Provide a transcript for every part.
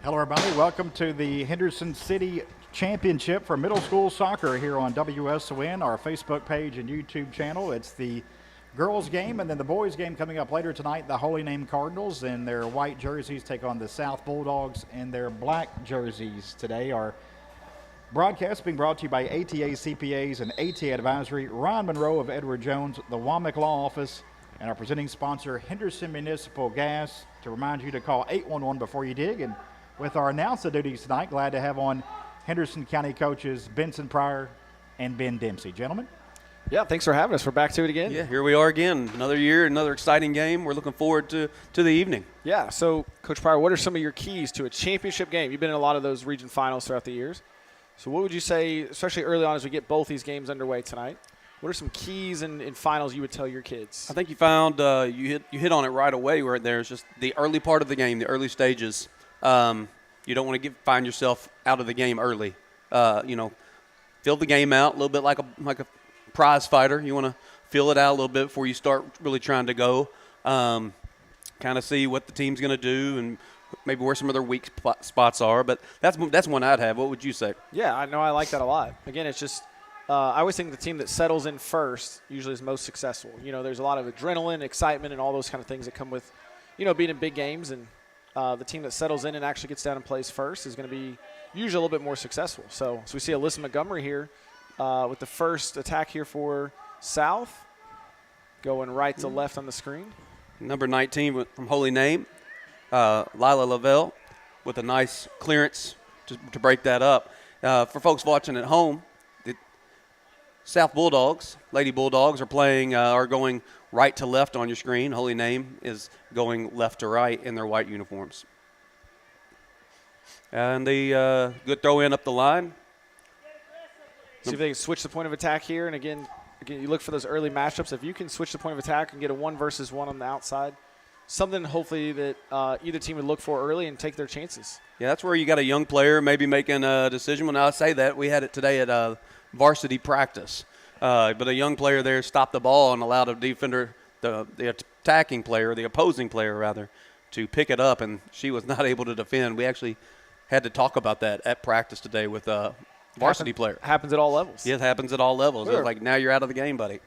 Hello, everybody. Welcome to the Henderson City Championship for middle school soccer here on WSON, our Facebook page and YouTube channel. It's the girls' game and then the boys' game coming up later tonight. The Holy Name Cardinals in their white jerseys take on the South Bulldogs in their black jerseys today. Our broadcast being brought to you by ATA CPAs and ATA Advisory, Ron Monroe of Edward Jones, the Womack Law Office, and our presenting sponsor, Henderson Municipal Gas. To remind you to call 811 before you dig. And with our announcer duties tonight, glad to have on Henderson County coaches Benson Pryor and Ben Dempsey. Gentlemen. Yeah, thanks for having us. We're back to it again. Yeah, here we are again. Another year, another exciting game. We're looking forward to the evening. Yeah, so Coach Pryor, what are some of your keys to a championship game? You've been in a lot of those region finals throughout the years. So what would you say, especially early on as we get both these games underway tonight, what are some keys in finals you would tell your kids? I think you found you hit on it right away where there's just the early part of the game, the early stages. You don't want to find yourself out of the game early. Fill the game out a little bit like a prize fighter. You want to fill it out a little bit before you start really trying to go. Kind of see what the team's going to do and maybe where some of their weak spots are. But that's one I'd have. What would you say? Yeah, I know I like that a lot. Again, it's just I always think the team that settles in first usually is most successful. You know, there's a lot of adrenaline, excitement, and all those kind of things that come with, being in big games. And the team that settles in and actually gets down and plays first is going to be usually a little bit more successful. So we see Alyssa Montgomery here with the first attack here for South, going right to left on the screen. Number 19 from Holy Name, Lila Lavelle, with a nice clearance to break that up. For folks watching at home, the South Bulldogs, Lady Bulldogs, are going right to left on your screen. Holy Name is going left to right in their white uniforms. And the good throw in up the line. See if they can switch the point of attack here. And again, you look for those early matchups. If you can switch the point of attack and get a 1-versus-1 on the outside, something hopefully that either team would look for early and take their chances. Yeah, that's where you got a young player maybe making a decision. When I say that, we had it today at varsity practice. But a young player there stopped the ball and allowed a defender, the attacking player, the opposing player rather, to pick it up, and she was not able to defend. We actually had to talk about that at practice today with a varsity player. Happens at all levels. Yeah, it happens at all levels. Sure. It's like, now you're out of the game, buddy.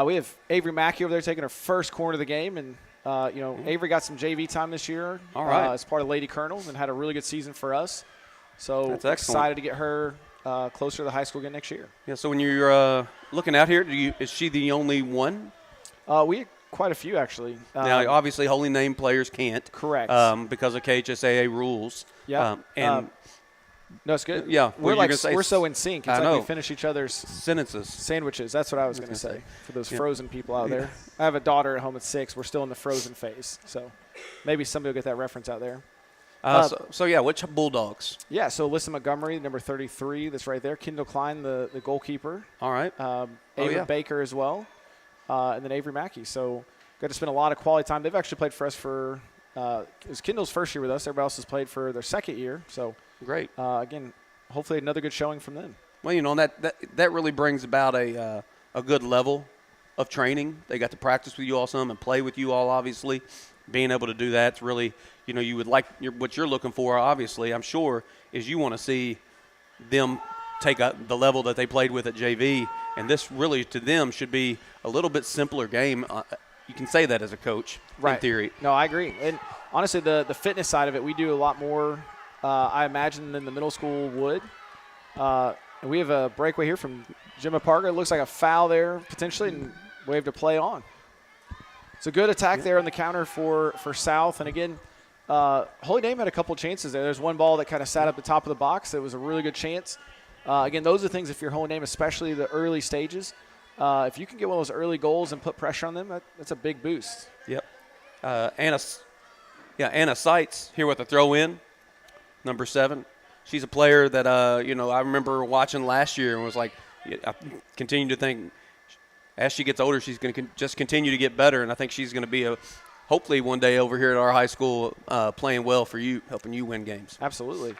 We have Avery Mackey over there taking her first corner of the game, and Avery got some JV time this year as part of Lady Colonels and had a really good season for us. So that's excellent. Excited to get her closer to the high school again next year. Yeah, so when you're looking out here, is she the only one? We had quite a few, actually. Now, obviously, Holy Name players can't. Correct. Because of KHSAA rules. Yeah. No, it's good. Yeah. We're so in sync. It's like we finish each other's sentences. Sandwiches. That's what I was going to say for those frozen people out there. I have a daughter at home at 6. We're still in the frozen phase. So maybe somebody will get that reference out there. Which Bulldogs? Yeah, so Alyssa Montgomery, number 33, that's right there. Kendall Klein, the goalkeeper. All right. Avery Baker as well. And then Avery Mackey. So got to spend a lot of quality time. They've actually played for us for it was Kendall's first year with us. Everybody else has played for their second year. So great. Again, hopefully another good showing from them. Well, that really brings about a good level of training. They got to practice with you all some and play with you all, obviously. Being able to do that's really, you would like what you're looking for, obviously, I'm sure, is you want to see them take the level that they played with at JV. And this really, to them, should be a little bit simpler game. You can say that as a coach, in theory. No, I agree. And honestly, the fitness side of it, we do a lot more, I imagine, than the middle school would. And we have a breakaway here from Gemma Parker. It looks like a foul there, potentially, and wave to play on. It's a good attack there on the counter for South. And, again, Holy Name had a couple chances there. There's one ball that kind of sat up the top of the box. It was a really good chance. Again, those are things, if you're Holy Name, especially the early stages, if you can get one of those early goals and put pressure on them, that's a big boost. Yep. Anna Seitz here with a throw-in, number 7. She's a player that, I remember watching last year and was like, I continue to think as she gets older, she's going to just continue to get better, and I think she's going to be hopefully one day over here at our high school playing well for you, helping you win games. Absolutely.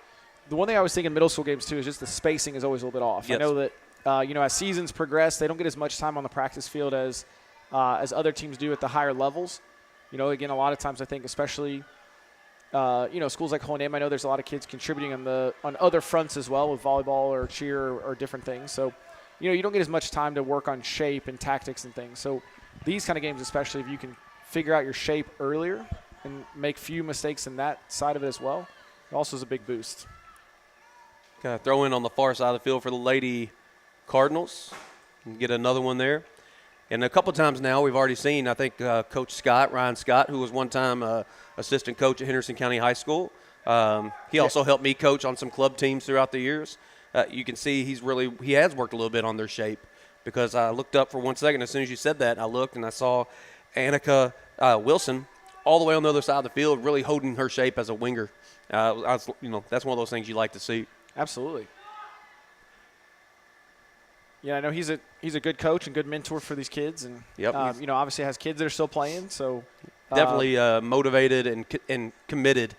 The one thing I was thinking in middle school games, too, is just the spacing is always a little bit off. Yes. I know that, as seasons progress, they don't get as much time on the practice field as other teams do at the higher levels. Again, a lot of times I think especially schools like Holy Name, I know there's a lot of kids contributing on other fronts as well with volleyball or cheer or different things. So, you don't get as much time to work on shape and tactics and things. So these kind of games, especially if you can figure out your shape earlier and make few mistakes in that side of it as well, it also is a big boost. Kind of throw in on the far side of the field for the Lady Cardinals and get another one there. And a couple times now we've already seen, I think, Coach Scott, Ryan Scott, who was one time assistant coach at Henderson County High School. He also helped me coach on some club teams throughout the years. You can see he has worked a little bit on their shape, because I looked up for 1 second. As soon as you said that, I looked and I saw Annika Wilson all the way on the other side of the field, really holding her shape as a winger. That's one of those things you like to see. Absolutely. Yeah, I know he's a good coach and good mentor for these kids, and Yep. Obviously has kids that are still playing, so Definitely motivated and committed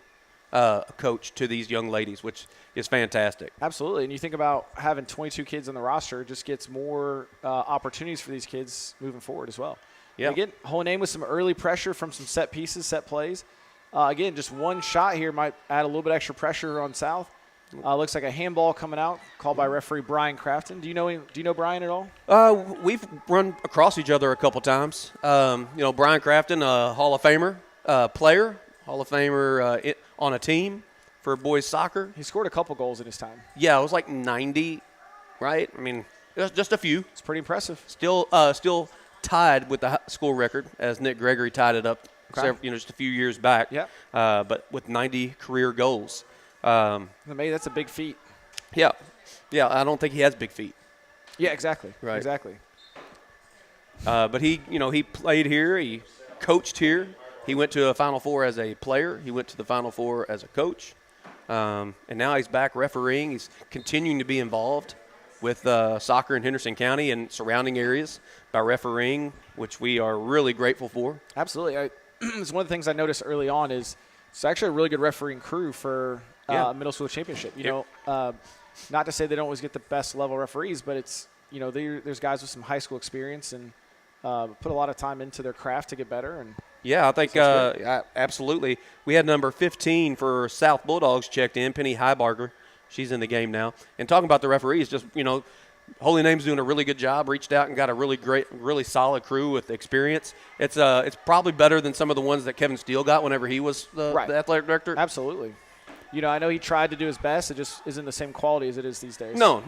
coach to these young ladies, which is fantastic. Absolutely. And you think about having 22 kids on the roster, it just gets more opportunities for these kids moving forward as well. Yeah. Again, Holy Name with some early pressure from some set pieces, set plays. Again, just one shot here might add a little bit extra pressure on South. Looks like a handball coming out, called by referee Brian Crafton. Do you know him? Do you know Brian at all? We've run across each other a couple times. Brian Crafton, a Hall of Famer player, Hall of Famer on a team for boys soccer. He scored a couple goals in his time. Yeah, it was like 90, right? I mean, just a few. It's pretty impressive. Still tied with the high school record, as Nick Gregory tied it up just a few years back. Yeah. But with 90 career goals. Maybe that's a big feat. Yeah. I don't think he has big feet. Yeah, exactly. Right. Exactly. But he played here. He coached here. He went to a Final Four as a player. He went to the Final Four as a coach. And now he's back refereeing. He's continuing to be involved with soccer in Henderson County and surrounding areas by refereeing, which we are really grateful for. Absolutely. It's one of the things I noticed early on is it's actually a really good refereeing crew for middle school championship. Not to say they don't always get the best level referees, but it's there's guys with some high school experience and put a lot of time into their craft to get better. And yeah, I think absolutely. We had number 15 for South Bulldogs checked in, Penny Heibarger. She's in the game now. And talking about the referees, just Holy Name's doing a really good job. Reached out and got a really great, really solid crew with experience. It's probably better than some of the ones that Kevin Steele got whenever he was the athletic director. Absolutely. I know he tried to do his best. It just isn't the same quality as it is these days. No.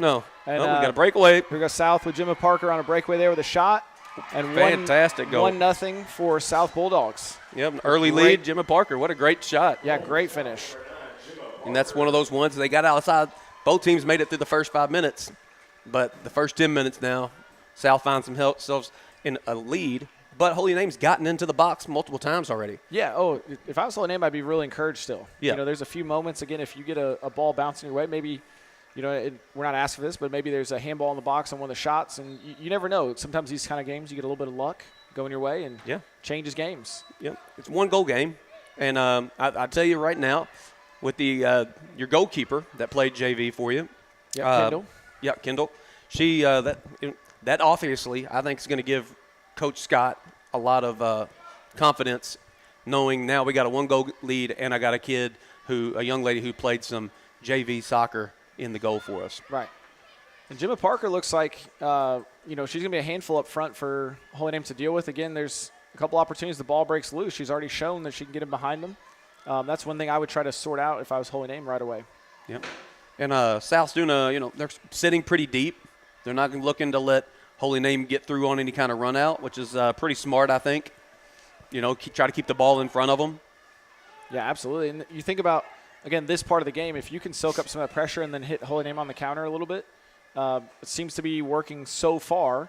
And, we got a breakaway. Here we go South with Gemma Parker on a breakaway there with a shot. And fantastic goal. 1-0 for South Bulldogs. Yep, early lead, Gemma Parker. What a great shot. Yeah, great finish. And that's one of those ones they got outside. Both teams made it through the first 5 minutes. But the first 10 minutes now, South finds themselves in a lead. But Holy Name's gotten into the box multiple times already. Yeah. Oh, if I was Holy Name, I'd be really encouraged still. Yeah. There's a few moments, again, if you get a ball bouncing your way, maybe, we're not asking for this, but maybe there's a handball in the box on one of the shots, and you never know. Sometimes these kind of games, you get a little bit of luck going your way and changes games. Yeah. It's one goal game. And I tell you right now, with the your goalkeeper that played JV for you. Yeah, Kendall. Yeah, Kendall. She that obviously I think is going to give Coach Scott a lot of confidence, knowing now we got a 1-goal lead and I got a young lady who played some JV soccer in the goal for us. Right. And Gemma Parker looks like she's going to be a handful up front for Holy Name to deal with. Again, there's a couple opportunities. The ball breaks loose. She's already shown that she can get in behind them. That's one thing I would try to sort out if I was Holy Name right away. Yep. And South's doing they're sitting pretty deep. They're not looking to let Holy Name get through on any kind of run out, which is pretty smart, I think. Try to keep the ball in front of them. Yeah, absolutely. And you think about, again, this part of the game, if you can soak up some of that pressure and then hit Holy Name on the counter a little bit, it seems to be working so far.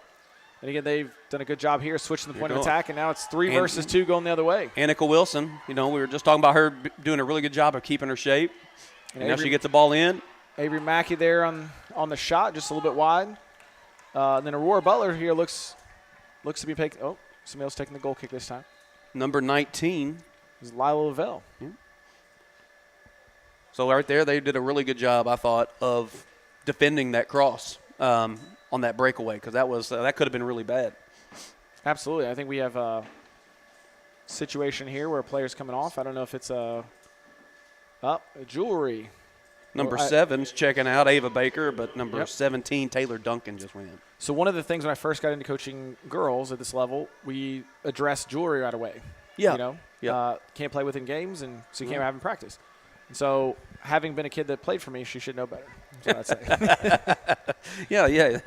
And, again, they've done a good job here switching the point of attack, and now it's 3 versus 2 going the other way. Annika Wilson, we were just talking about her doing a really good job of keeping her shape. And now she gets the ball in. Avery Mackey there on the shot, just a little bit wide. And then Aurora Butler here looks to be taking – oh, somebody else taking the goal kick this time. Number 19. Is Lila Lavelle. Mm-hmm. So right there, they did a really good job, I thought, of defending that cross on that breakaway, because that could have been really bad. Absolutely. I think we have a situation here where a player's coming off. I don't know if it's a Up, jewelry. Number Well, 7's checking out, Ava Baker, but number Yep. 17, Taylor Duncan, just went in. So one of the things when I first got into coaching girls at this level, we addressed jewelry right away. Yeah. You know, Yeah. can't play within games, and so you can't Yeah. have in practice. And so having been a kid that played for me, she should know better. That's what I'd say. Yeah.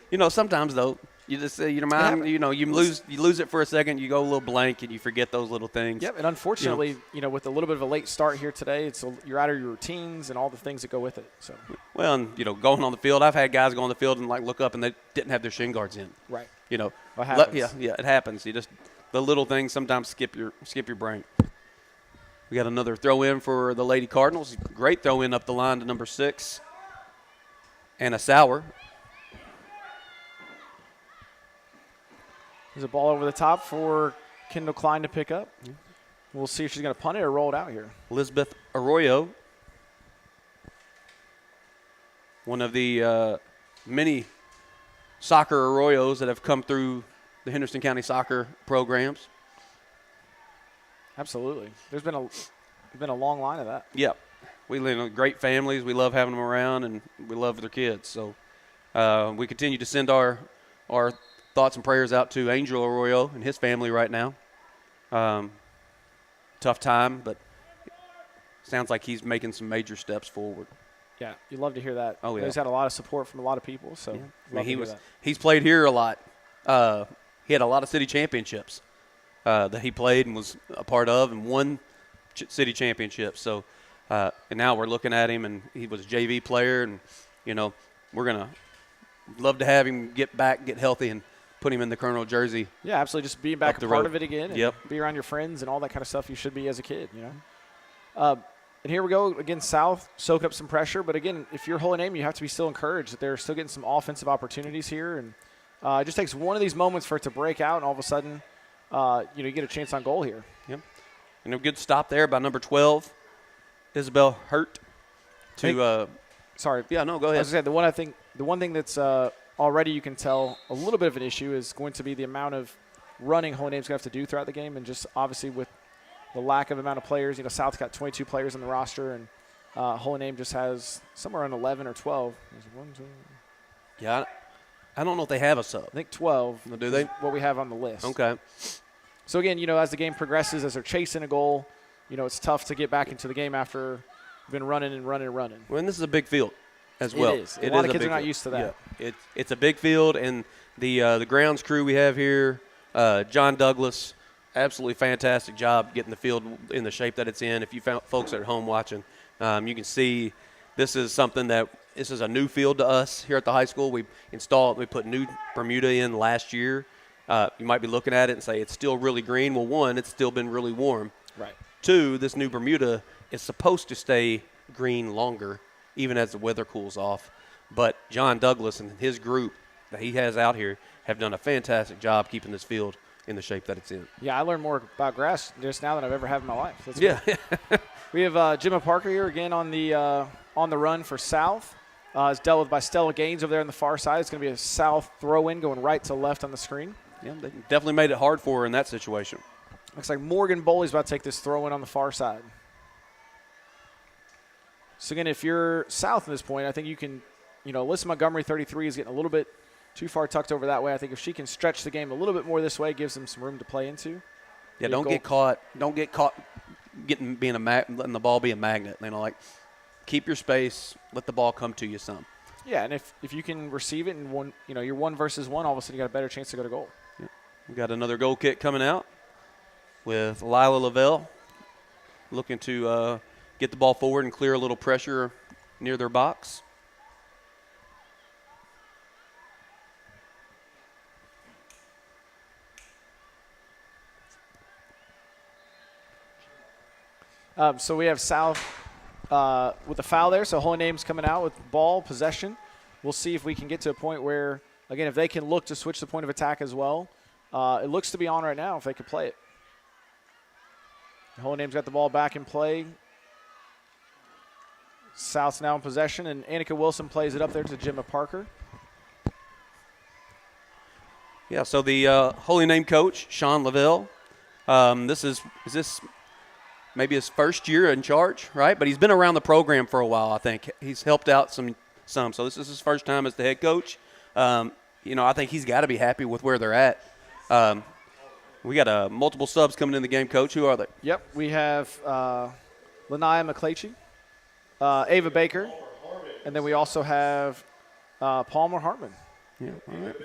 You know, sometimes though, you just your mind, happens. you know, you lose it for a second, you go a little blank, and you forget those little things. Yep, and unfortunately, with a little bit of a late start here today, you're out of your routines and all the things that go with it. So Well, and going on the field, I've had guys go on the field and look up and they didn't have their shin guards in. right, You know, what happens? yeah, it happens. You just the little things sometimes skip your brain. We got another throw in for the Lady Cardinals. Great throw in up the line to number 6, Anna Sauer. There's a ball over the top for Kendall Klein to pick up. We'll see if she's going to punt it or roll it out here. Elizabeth Arroyo, one of the many soccer Arroyos that have come through the Henderson County soccer programs. Absolutely. There's been a long line of that. Yep. We live in great families. We love having them around, and we love their kids. So we continue to send our thoughts and prayers out to Angel Arroyo and his family right now. Tough time, but sounds like he's making some major steps forward. Yeah, you love to hear that. Oh, yeah. He's had a lot of support from a lot of people, so Yeah. love to hear that. He's played here a lot. He had a lot of city championships that he played and was a part of, and won city championships. So, and now we're looking at him, and he was a JV player, and we're gonna love to have him get back, get healthy, and put him in the Colonel jersey. Yeah, absolutely. Just being back Up a the part road. of it again, and Yep. be around your friends and all that kind of stuff you should be as a kid, And here we go again. South soak up some pressure, but again, if you're Holy Name, you have to be still encouraged that they're still getting some offensive opportunities here, and it just takes one of these moments for it to break out, and all of a sudden, you get a chance on goal here. Yep. And a good stop there by number 12, Isabel Hurt. Sorry, Yeah, no, go I ahead. was going to say the one thing that's already you can tell a little bit of an issue is going to be the amount of running Holy Name's going to have to do throughout the game, and just obviously with the lack of amount of players. South's got 22 players on the roster, and Holy Name just has somewhere around 11 or 12. There's 1, 2, Yeah, I don't know if they have a sub. I think 12. No, do they? is what we have on the list. Okay. So again, as the game progresses, as they're chasing a goal, it's tough to get back into the game after been running and running and running. Well, and this is a big field as It well. is. A lot of kids big are not field. used to that. Yeah. It's a big field, and the grounds crew we have here, John Douglas, absolutely fantastic job getting the field in the shape that it's in. If you found folks at home watching, you can see this is a new field to us here at the high school. We put new Bermuda in last year. You might be looking at it and say it's still really green. Well, one, it's still been really warm. Right. Two, this new Bermuda is supposed to stay green longer, even as the weather cools off. But John Douglas and his group that he has out here have done a fantastic job keeping this field in the shape that it's in. Yeah, I learned more about grass just now than I've ever had in my life. That's Yeah. We have Gemma Parker here again on the run for South. It's dealt with by Stella Gaines over there on the far side. It's going to be a South throw-in going right to left on the screen. Yeah, they definitely made it hard for her in that situation. Looks like Morgan Boley's about to take this throw-in on the far side. So, again, if you're South at this point, I think you can, Alyssa Montgomery, 33, is getting a little bit too far tucked over that way. I think if she can stretch the game a little bit more this way, gives them some room to play into. Yeah, don't get caught letting the ball be a magnet. Keep your space, let the ball come to you some. Yeah, and if you can receive it in one, you're 1 versus 1, all of a sudden you got a better chance to go to goal. We got another goal kick coming out with Lila Lavelle looking to get the ball forward and clear a little pressure near their box. So we have South with a foul there. So Holy Name's coming out with ball possession. We'll see if we can get to a point where, again, if they can look to switch the point of attack as well. It looks to be on right now if they could play it. Holy Name's got the ball back in play. South's now in possession, and Annika Wilson plays it up there to Gemma Parker. Yeah, so the Holy Name coach, Sean Lavelle, this is maybe his first year in charge, right? But he's been around the program for a while, I think. He's helped out some. So this is his first time as the head coach. I think he's got to be happy with where they're at. We got multiple subs coming in the game, Coach. Who are they? Yep, we have Lanaya McClatchy, Ava Baker, and then we also have Palmer Hartman. Yeah, all right.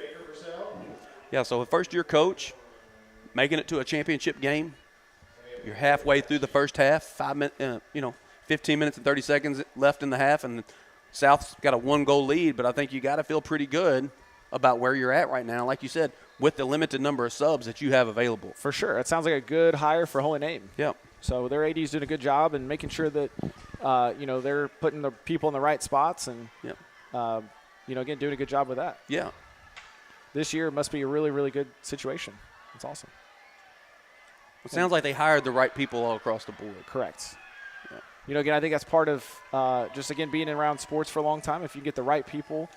Yeah, so a first-year coach making it to a championship game. You're halfway through the first half, 15 minutes and 30 seconds left in the half, and South's got a 1-goal lead, but I think you got to feel pretty good about where you're at right now, like you said, with the limited number of subs that you have available. For sure. It sounds like a good hire for Holy Name. Yep. So their AD's doing a good job and making sure that, they're putting the people in the right spots and, Yep. Again, doing a good job with that. Yeah. This year must be a really, really good situation. It's awesome. It sounds like they hired the right people all across the board. Correct. Yeah. Again, I think that's part of being around sports for a long time. If you get the right people,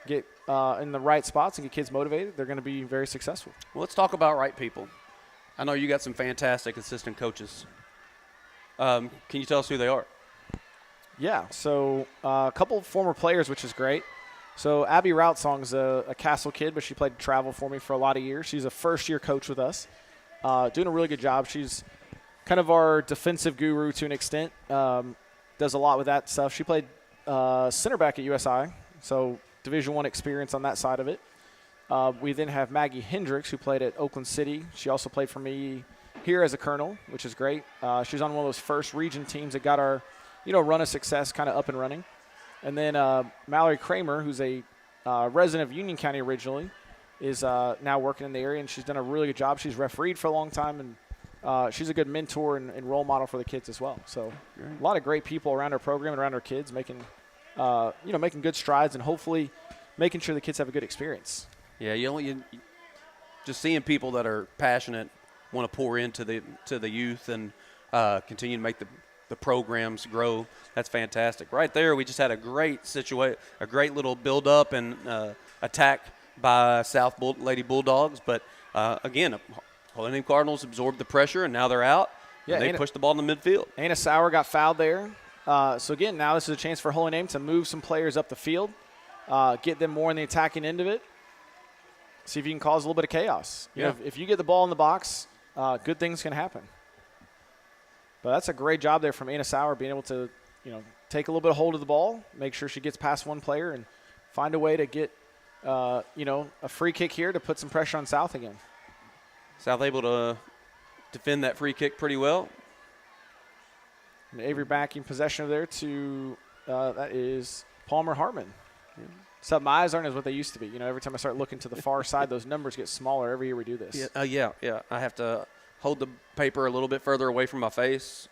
get in the right spots and get kids motivated, they're going to be very successful. Well, let's talk about right people. I know you got some fantastic assistant coaches. Can you tell us who they are? Yeah, so a couple former players, which is great. So Abby Routsong's a Castle kid, but she played travel for me for a lot of years. She's a first-year coach with us, doing a really good job. She's kind of our defensive guru to an extent, does a lot with that stuff. She played center back at USI, so Division I experience on that side of it. We then have Maggie Hendricks, who played at Oakland City. She also played for me here as a colonel, which is great. She's on one of those first region teams that got our, run of success kind of up and running. And then Mallory Kramer, who's a resident of Union County originally, is now working in the area, and she's done a really good job. She's refereed for a long time, and she's a good mentor and role model for the kids as well. So a lot of great people around our program and around our kids making good strides and hopefully making sure the kids have a good experience. Yeah, you just seeing people that are passionate, want to pour into the youth and continue to make the programs grow. That's fantastic. Right there, we just had a great little build-up and attack by South Lady Bulldogs. But, again, Holy Name Cardinals absorbed the pressure, and now they're out. Yeah, and they pushed the ball in the midfield. Anna Sauer got fouled there. So, again, now this is a chance for Holy Name to move some players up the field, get them more in the attacking end of it, see if you can cause a little bit of chaos. If you get the ball in the box, good things can happen. But that's a great job there from Anna Sauer, being able to, take a little bit of hold of the ball, make sure she gets past one player, and find a way to get, a free kick here to put some pressure on South again. South able to defend that free kick pretty well. And Avery backing possession over there to that is Palmer Hartman. Yeah. So my eyes aren't as what they used to be. Every time I start looking to the far side, those numbers get smaller every year we do this. Yeah. I have to hold the paper a little bit further away from my face,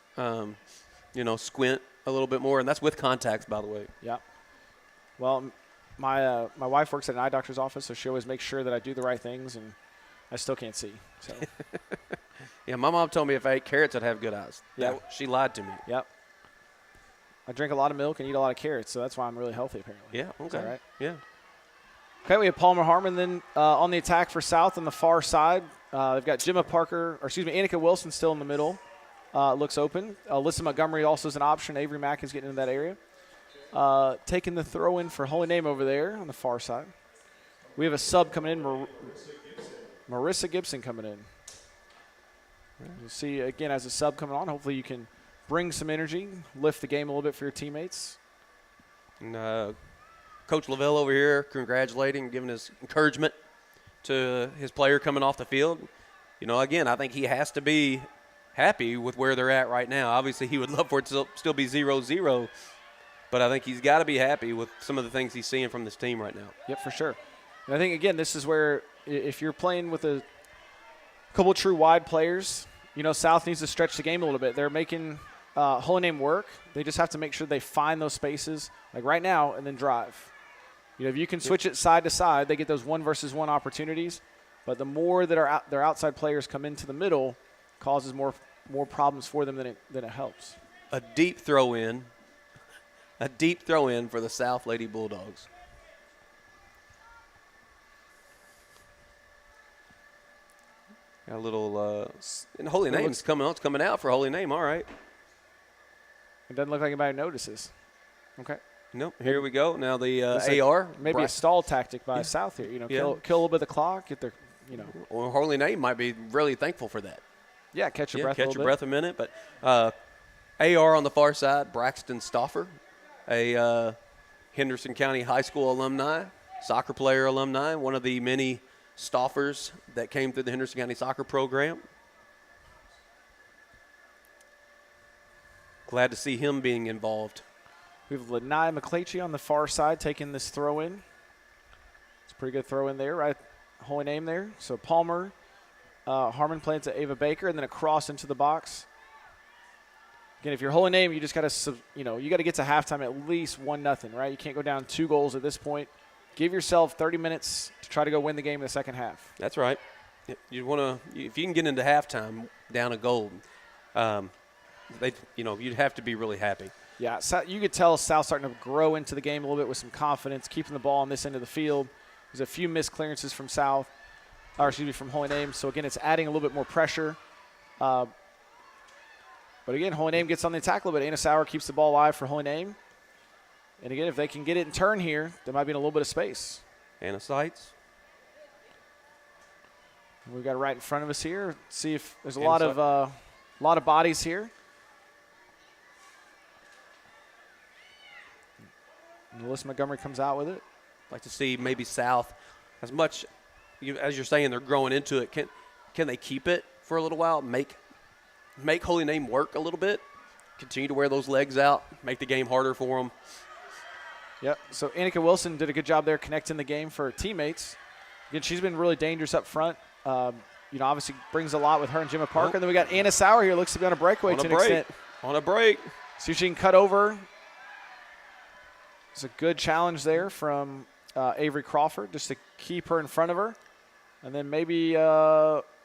squint a little bit more, and that's with contacts, by the way. Yeah. Well, my wife works at an eye doctor's office, so she always makes sure that I do the right things, and I still can't see. So. Yeah, my mom told me if I ate carrots, I'd have good eyes. Yeah. She lied to me. Yep. I drink a lot of milk and eat a lot of carrots, so that's why I'm really healthy, apparently. Yeah, okay. Is that right? Yeah. Okay, we have Palmer Hartman then on the attack for South on the far side. They've got Annika Wilson still in the middle. Looks open. Alyssa Montgomery also is an option. Avery Mack is getting into that area. Taking the throw in for Holy Name over there on the far side. We have a sub coming in, Marissa Gibson coming in. You'll see, again, as a sub coming on, hopefully you can bring some energy, lift the game a little bit for your teammates. And Coach Lavelle over here congratulating, giving his encouragement to his player coming off the field. Again, I think he has to be happy with where they're at right now. Obviously, he would love for it to still be 0-0, but I think he's got to be happy with some of the things he's seeing from this team right now. Yep, for sure. And I think, again, this is where if you're playing with a couple of true wide players, South needs to stretch the game a little bit. They're making Holy Name work. They just have to make sure they find those spaces, like right now, and then drive. If you can switch it side to side, they get those 1-versus-1 opportunities. But the more that their outside players come into the middle, causes more problems for them than it helps. A deep throw in for the South Lady Bulldogs. Got a little and Holy Name's coming out for Holy Name. All right. It doesn't look like anybody notices. Okay. Nope. Here we go. Now the Looks like AR. Maybe a stall tactic by South here. Yeah. Kill a little bit of the clock, get their, Or Holy Name might be really thankful for that. catch your breath a catch little your breath a minute. But AR on the far side, Braxton Stoffer, a Henderson County High School alumni, soccer player alumni, one of the many Stoffers that came through the Henderson County soccer program. Glad to see him being involved. We have Lanai McClatchy on the far side taking this throw in. It's a pretty good throw in there, right? Holy Name there. So Palmer, Harmon playing to Ava Baker, and then a cross into the box. Again, if you're Holy Name, you just got to, you got to get to halftime at least 1-0, right? You can't go down 2 goals at this point. Give yourself 30 minutes to try to go win the game in the second half. That's right. You want to, if you can get into halftime down a goal, you'd have to be really happy. Yeah, so you could tell South starting to grow into the game a little bit with some confidence, keeping the ball on this end of the field. There's a few missed clearances from from Holy Name. So, again, it's adding a little bit more pressure. But, again, Holy Name gets on the attack a little bit. Anna Sauer keeps the ball alive for Holy Name. And, again, if they can get it in turn here, they might be in a little bit of space. Anna Seitz. We've got it right in front of us here. See if there's a Anna lot of bodies here. Melissa Montgomery comes out with it. Like to see maybe South, as much as you're saying they're growing into it. Can they keep it for a little while? Make Holy Name work a little bit. Continue to wear those legs out. Make the game harder for them. Yep. So Annika Wilson did a good job there connecting the game for her teammates. Again, she's been really dangerous up front. Obviously brings a lot with her and Gemma Parker. And then we got Anna Sauer here. Looks to be on a breakaway to an extent. On a break. See if she can cut over. It's a good challenge there from Avery Crawford just to keep her in front of her. And then maybe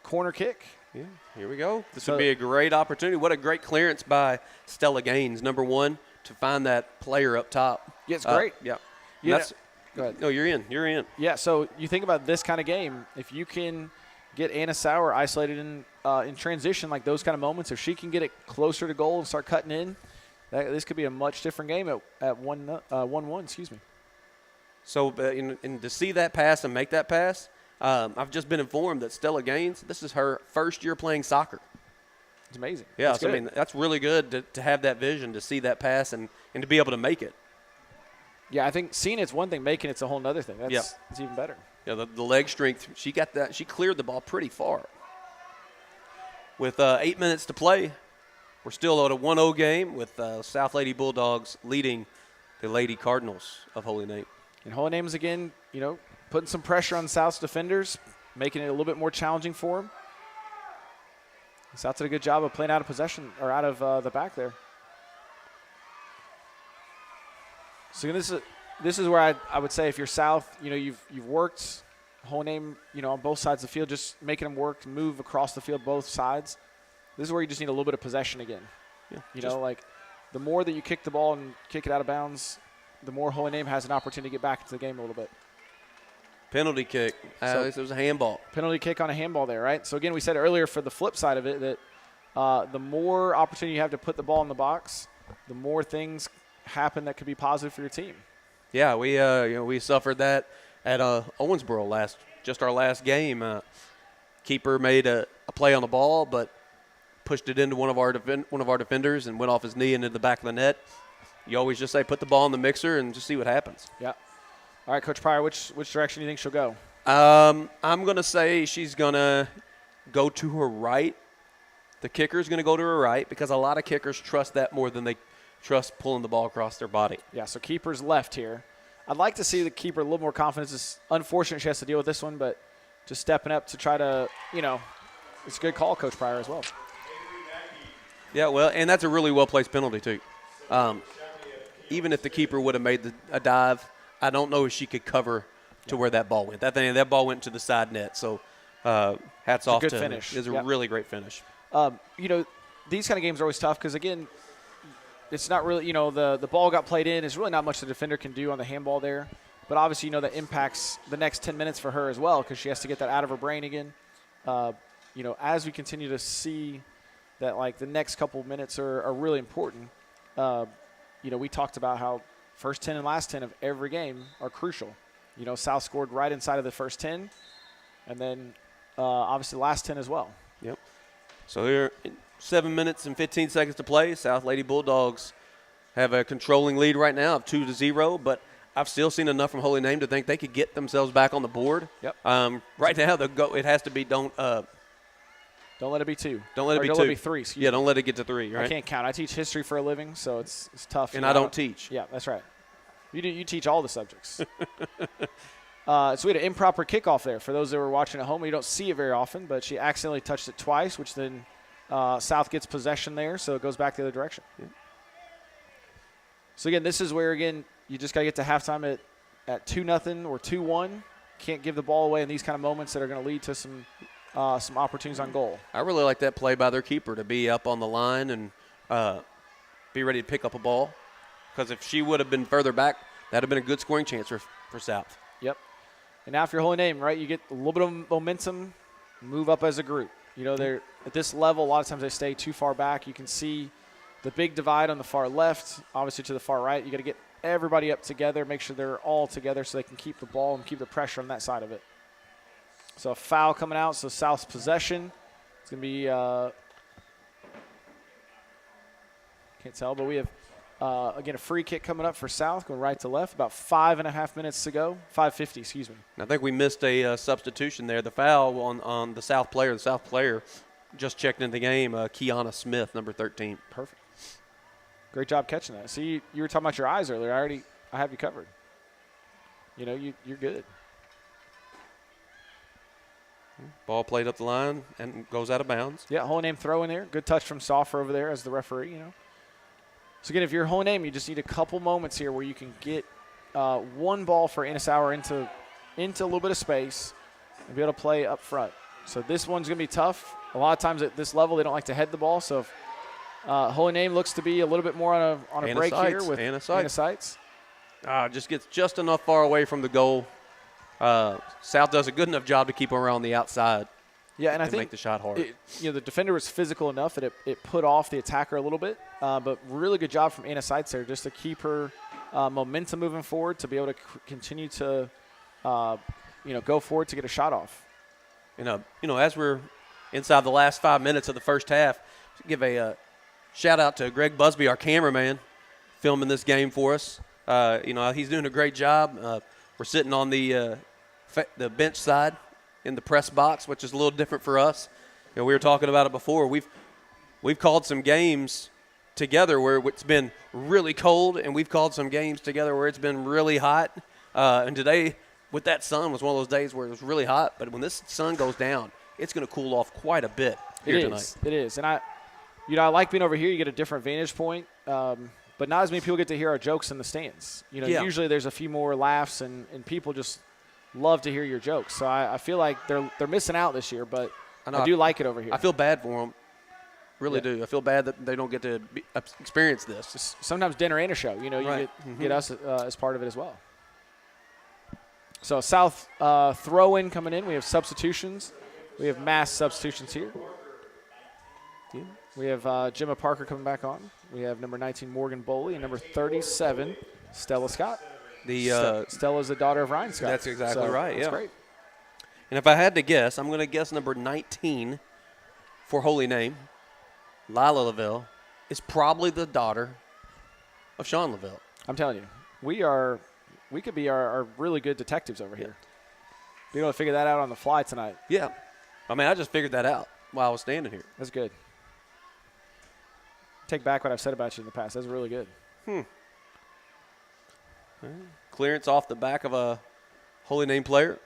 corner kick. Yeah, here we go. This would be a great opportunity. What a great clearance by Stella Gaines, number 1, to find that player up top. Yeah, it's great. Yeah. Go ahead. No, you're in. You're in. Yeah, so you think about this kind of game. If you can get Anna Sauer isolated in transition, like those kind of moments, if she can get it closer to goal and start cutting in, this could be a much different game at 1-1. Excuse me. So, and to see that pass and make that pass, I've just been informed that Stella Gaines, this is her first year playing soccer. It's amazing. Yeah, That's good. that's really good to have that vision, to see that pass and to be able to make it. Yeah, I think seeing it's one thing, making it's a whole other thing. It's even better. Yeah, the leg strength, she got that. She cleared the ball pretty far. With 8 minutes to play, we're still at a 1-0 game with South Lady Bulldogs leading the Lady Cardinals of Holy Name. And Holy Name's, again, putting some pressure on South's defenders, making it a little bit more challenging for them. South did a good job of playing out of possession or out of the back there. So this is where I would say if you're South, you've worked Holy Name, on both sides of the field, just making them work, move across the field both sides. This is where you just need a little bit of possession again. Yeah, the more that you kick the ball and kick it out of bounds, the more Holy Name has an opportunity to get back into the game a little bit. Penalty kick. It was a handball. Penalty kick on a handball there, right? So, again, we said earlier for the flip side of it that the more opportunity you have to put the ball in the box, the more things happen that could be positive for your team. Yeah, we suffered that at Owensboro our last game. Keeper made a play on the ball, but pushed it into one of our defenders and went off his knee into the back of the net. You always just say put the ball in the mixer and just see what happens. Yeah. All right, Coach Pryor, which direction do you think she'll go? I'm going to say she's going to go to her right. The kicker's going to go to her right because a lot of kickers trust that more than they trust pulling the ball across their body. Yeah, so keeper's left here. I'd like to see the keeper a little more confidence. It's unfortunate she has to deal with this one, but just stepping up to try to, it's a good call, Coach Pryor, as well. Yeah, well, and that's a really well-placed penalty, too. Even if the keeper would have made a dive, I don't know if she could cover to where that ball went. That ball went to the side net, so hats off to her. Good finish. It was a really great finish. These kind of games are always tough because, again, it's not really, the ball got played in. There's really not much the defender can do on the handball there. But obviously, that impacts the next 10 minutes for her as well because she has to get that out of her brain again. As we continue to see that, the next couple minutes are really important, we talked about how first 10 and last 10 of every game are crucial. South scored right inside of the first 10, and then obviously the last 10 as well. Yep. So here, 7 minutes and 15 seconds to play. South Lady Bulldogs have a controlling lead right now of 2-0, but I've still seen enough from Holy Name to think they could get themselves back on the board. Yep. Right now, it has to be don't let it be 2. Don't let it be 2. Don't let it be 3. Excuse Yeah, me. don't let it get to 3. Right. I can't count. I teach history for a living, so it's tough. And I don't teach. Yeah, that's right. You teach all the subjects. So we had an improper kickoff there. For those that were watching at home, you don't see it very often, but she accidentally touched it twice, which then South gets possession there, so it goes back the other direction. Yeah. So, again, this is where, again, you just got to get to halftime at 2-0 or 2-1. Can't give the ball away in these kind of moments that are going to lead to some opportunities on goal. I really like that play by their keeper to be up on the line and be ready to pick up a ball, because if she would have been further back, that would have been a good scoring chance for South. Yep. And now if you're Holy Name, right, you get a little bit of momentum, move up as a group. They're at this level, a lot of times they stay too far back. You can see the big divide on the far left, obviously to the far right. You got to get everybody up together, make sure they're all together so they can keep the ball and keep the pressure on that side of it. So a foul coming out, so South's possession. It's going to be can't tell, but we have, again, a free kick coming up for South, going right to left, about 5.5 minutes to go, 5:50, excuse me. I think we missed a substitution there. The foul on the South player. The South player just checked into the game, Kiana Smith, number 13. Perfect. Great job catching that. See, you were talking about your eyes earlier. I have you covered. You're good. Ball played up the line and goes out of bounds. Yeah, Holy Name throw in there. Good touch from Soffer over there as the referee, So, again, if you're Holy Name, you just need a couple moments here where you can get one ball for Sauer into a little bit of space and be able to play up front. So this one's going to be tough. A lot of times at this level, they don't like to head the ball. So if Holy Name looks to be a little bit more on a break here with Anna Seitz. Just gets just enough far away from the goal. South does a good enough job to keep her on the outside. Yeah, and I think make the shot hard. The defender was physical enough that it put off the attacker a little bit. But really good job from Anna Seitz there just to keep her momentum moving forward, to be able to continue to go forward to get a shot off. As we're inside the last 5 minutes of the first half, give a shout out to Greg Busby, our cameraman, filming this game for us. He's doing a great job. We're sitting on the bench side in the press box, which is a little different for us. We were talking about it before. We've called some games together where it's been really cold, and we've called some games together where it's been really hot. And today, with that sun, was one of those days where it was really hot. But when this sun goes down, it's going to cool off quite a bit here tonight. It is. And I like being over here. You get a different vantage point. But not as many people get to hear our jokes in the stands. Usually there's a few more laughs, and people just love to hear your jokes. So I feel like they're missing out this year, but I do like it over here. I feel bad for them. Really do. I feel bad that they don't get to experience this. Just sometimes dinner and a show. You right. get us as part of it as well. So South throw-in coming in. We have substitutions. We have mass substitutions here. Yeah. We have Gemma Parker coming back on. We have number 19, Morgan Boley, and number 37, Stella Scott. Stella's the daughter of Ryan Scott. That's exactly right, That's great. And if I had to guess, I'm going to guess number 19 for Holy Name, Lila Lavelle, is probably the daughter of Sean Lavelle. I'm telling you, we could be our really good detectives over here. Be able to figure that out on the fly tonight. Yeah. I just figured that out while I was standing here. That's good. Take back what I've said about you in the past. That's really good. Clearance off the back of a Holy Name player.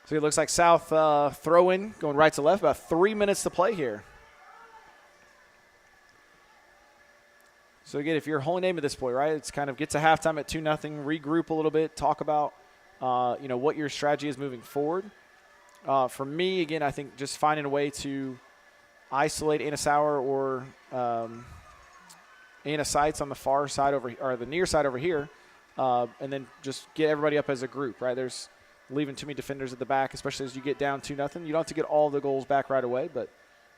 So it looks like South throw-in, going right to left. About 3 minutes to play here. So, again, if you're Holy Name at this point, right, it's kind of get to halftime at 2-0, regroup a little bit, talk about, what your strategy is moving forward. For me, again, I think just finding a way to isolate Anna Sauer or Anna Seitz on the far side or the near side over here, and then just get everybody up as a group, right? There's leaving too many defenders at the back, especially as you get down 2-0. You don't have to get all the goals back right away, but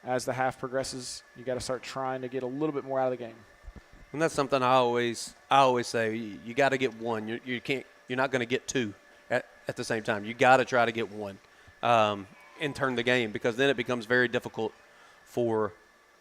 as the half progresses, you got to start trying to get a little bit more out of the game. And that's something I always say. You got to get one. You're not going to get two at the same time. You got to try to get one and turn the game, because then it becomes very difficult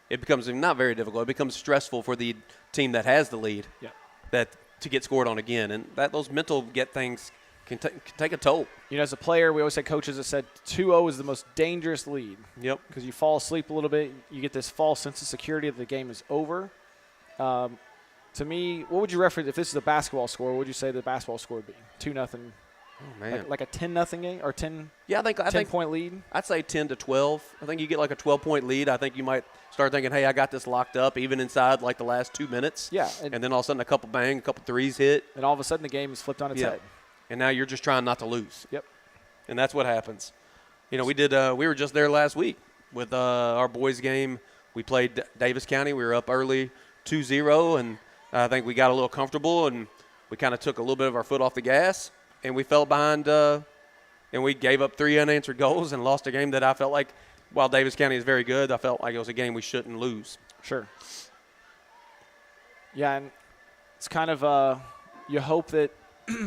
it becomes stressful for the team that has the lead. Yeah. To get scored on again, and those mental things can take a toll. As a player, we always had coaches that said 2-0 is the most dangerous lead. Yep. Because you fall asleep a little bit, you get this false sense of security that the game is over. To me, what would you reference if this is a basketball score? What would you say the basketball score would be? 2-0. Oh man, like a 10-0 game or 10. Yeah, I think point lead. I'd say 10 to 12. I think you get like a 12-point lead. I think you might start thinking, hey, I got this locked up, even inside like the last 2 minutes. Yeah, and then all of a sudden a couple threes hit, and all of a sudden the game is flipped on its head. And now you're just trying not to lose. Yep. And that's what happens. We were just there last week with our boys game. We played Davis County. We were up early 2-0, and I think we got a little comfortable, and we kind of took a little bit of our foot off the gas, and we fell behind, and we gave up 3 unanswered goals and lost a game that I felt like, while Davis County is very good, I felt like it was a game we shouldn't lose. Sure. Yeah, and it's kind of you hope that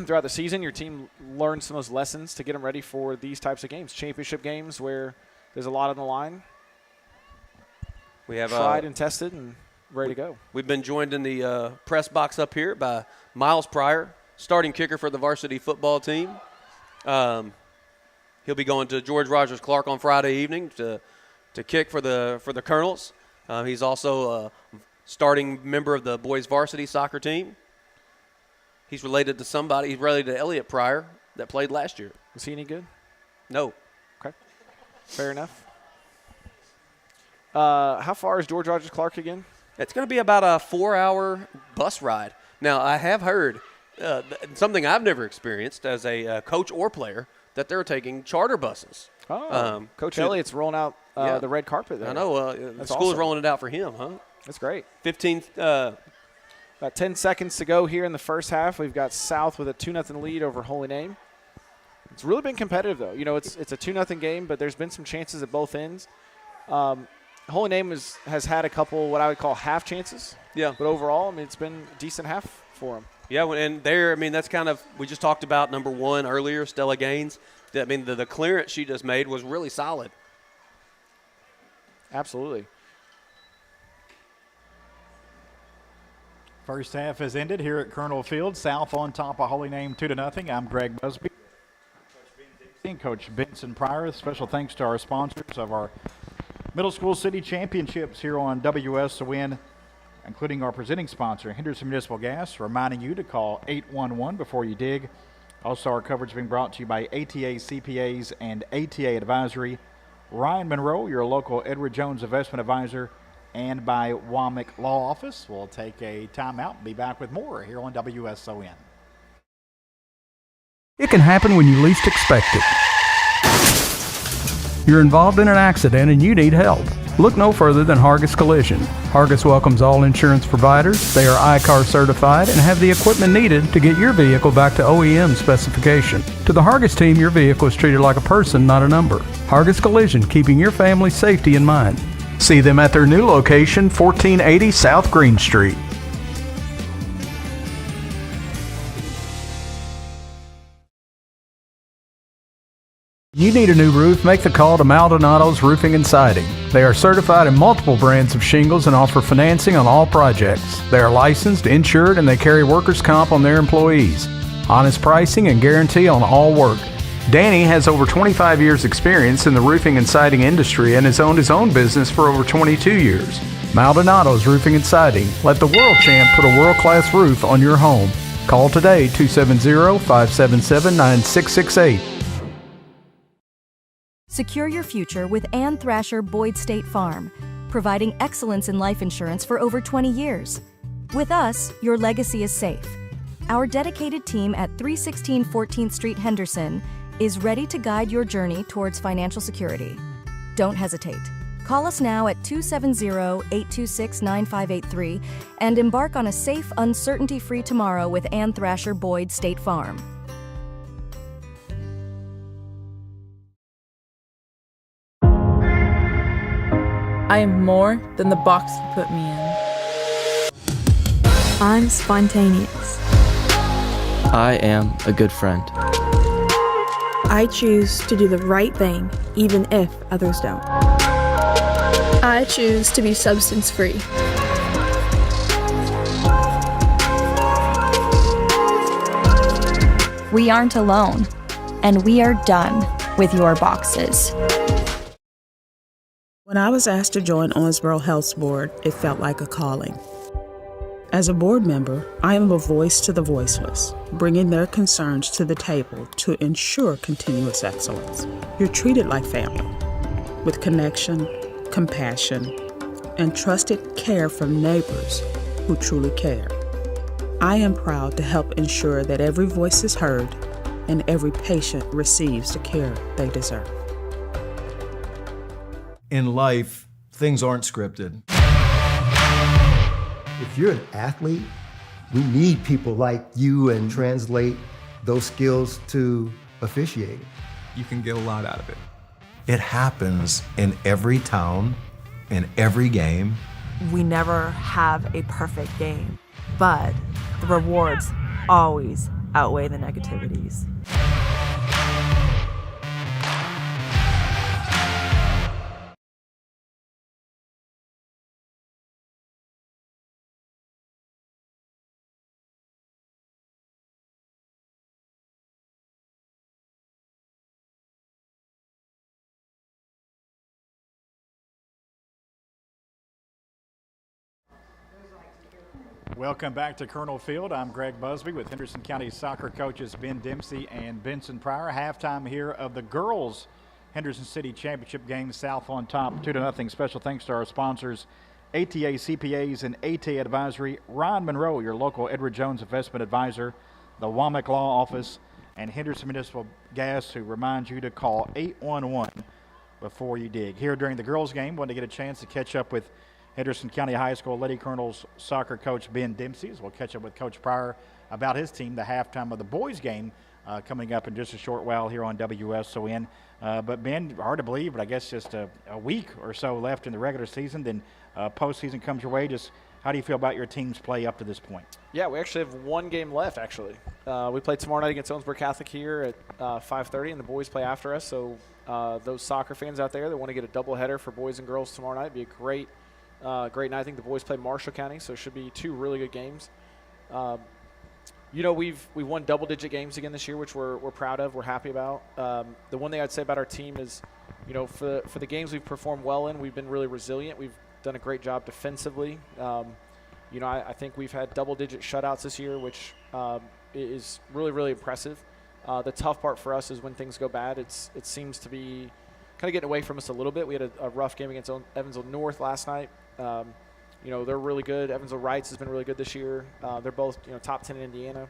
throughout the season your team learns some of those lessons to get them ready for these types of games, championship games where there's a lot on the line. We have tried and tested and ready to go. We've been joined in the press box up here by Miles Pryor, starting kicker for the varsity football team. He'll be going to George Rogers Clark on Friday evening to kick for the Colonels. He's also a starting member of the boys varsity soccer team. He's related to somebody. He's related to Elliot Pryor that played last year. Was he any good? No. Okay. Fair enough. How far is George Rogers Clark again? It's going to be about a 4-hour bus ride. Now, I have heard something I've never experienced as a coach or player, that they're taking charter buses. Oh, Coach Elliott's rolling out the red carpet there. I know. The school's awesome. rolling it out for him, huh? That's great. 15. About 10 seconds to go here in the first half. We've got South with a 2-0 lead over Holy Name. It's really been competitive, though. It's a 2-0 game, but there's been some chances at both ends. Holy Name has had a couple what I would call half chances. Yeah. But overall, it's been a decent half for them. Yeah, and that's kind of – we just talked about number 1 earlier, Stella Gaines. The clearance she just made was really solid. Absolutely. First half has ended here at Colonel Field. South on top of Holy Name 2-0. I'm Greg Busby. Coach Benson Pryor. Special thanks to our sponsors of our Middle School City Championships here on WSON, including our presenting sponsor, Henderson Municipal Gas, reminding you to call 811 before you dig. Also, our coverage being brought to you by ATA CPAs and ATA Advisory, Ryan Monroe, your local Edward Jones investment advisor, and by Womack Law Office. We'll take a timeout and be back with more here on WSON. It can happen when you least expect it. You're involved in an accident and you need help. Look no further than Hargis Collision. Hargis welcomes all insurance providers. They are ICAR certified and have the equipment needed to get your vehicle back to OEM specification. To the Hargis team, your vehicle is treated like a person, not a number. Hargis Collision, keeping your family's safety in mind. See them at their new location, 1480 South Green Street. You need a new roof? Make the call to Maldonado's Roofing and Siding. They are certified in multiple brands of shingles and offer financing on all projects. They are licensed, insured, and they carry workers' comp on their employees. Honest pricing and guarantee on all work. Danny has over 25 years experience in the roofing and siding industry and has owned his own business for over 22 years. Maldonado's Roofing and Siding. Let the world champ put a world-class roof on your home. Call today, 270-577-9668. Secure your future with Ann Thrasher Boyd State Farm, providing excellence in life insurance for over 20 years. With us, your legacy is safe. Our dedicated team at 316 14th Street Henderson is ready to guide your journey towards financial security. Don't hesitate. Call us now at 270-826-9583 and embark on a safe, uncertainty-free tomorrow with Ann Thrasher Boyd State Farm. I am more than the box you put me in. I'm spontaneous. I am a good friend. I choose to do the right thing, even if others don't. I choose to be substance-free. We aren't alone, and we are done with your boxes. When I was asked to join Owensboro Health's board, it felt like a calling. As a board member, I am a voice to the voiceless, bringing their concerns to the table to ensure continuous excellence. You're treated like family, with connection, compassion, and trusted care from neighbors who truly care. I am proud to help ensure that every voice is heard and every patient receives the care they deserve. In life, things aren't scripted. If you're an athlete, we need people like you and translate those skills to officiating. You can get a lot out of it. It happens in every town, in every game. We never have a perfect game, but the rewards always outweigh the negativities. Welcome back to Colonel Field. I'm Greg Busby with Henderson County soccer coaches Ben Dempsey and Benson Pryor. Halftime here of the girls' Henderson City Championship game. South on top, 2-0. Special thanks to our sponsors, ATA CPAs and ATA Advisory, Ron Monroe, your local Edward Jones investment advisor, the Womack Law Office, and Henderson Municipal Gas, who remind you to call 811 before you dig. Here during the girls' game, wanted to get a chance to catch up with Henderson County High School Lady Colonels soccer coach Ben Dempsey. We'll catch up with Coach Pryor about his team, the halftime of the boys' game coming up in just a short while here on WSON. But Ben, hard to believe, but I guess just a week or so left in the regular season, then postseason comes your way. Just how do you feel about your team's play up to this point? Yeah, we actually have one game left, actually. We play tomorrow night against Owensboro Catholic here at 5:30, and the boys play after us. So those soccer fans out there that want to get a doubleheader for boys and girls tomorrow night, be a great night. I think the boys play Marshall County, so it should be two really good games. We've won double-digit games again this year, which we're proud of. We're happy about. The one thing I'd say about our team is, for the games we've performed well in, we've been really resilient. We've done a great job defensively. I think we've had double-digit shutouts this year, which is really, really impressive. The tough part for us is when things go bad. It seems to be kind of getting away from us a little bit. We had a rough game against Evansville North last night. They're really good. Evansville Wrights has been really good this year. They're both, top 10 in Indiana.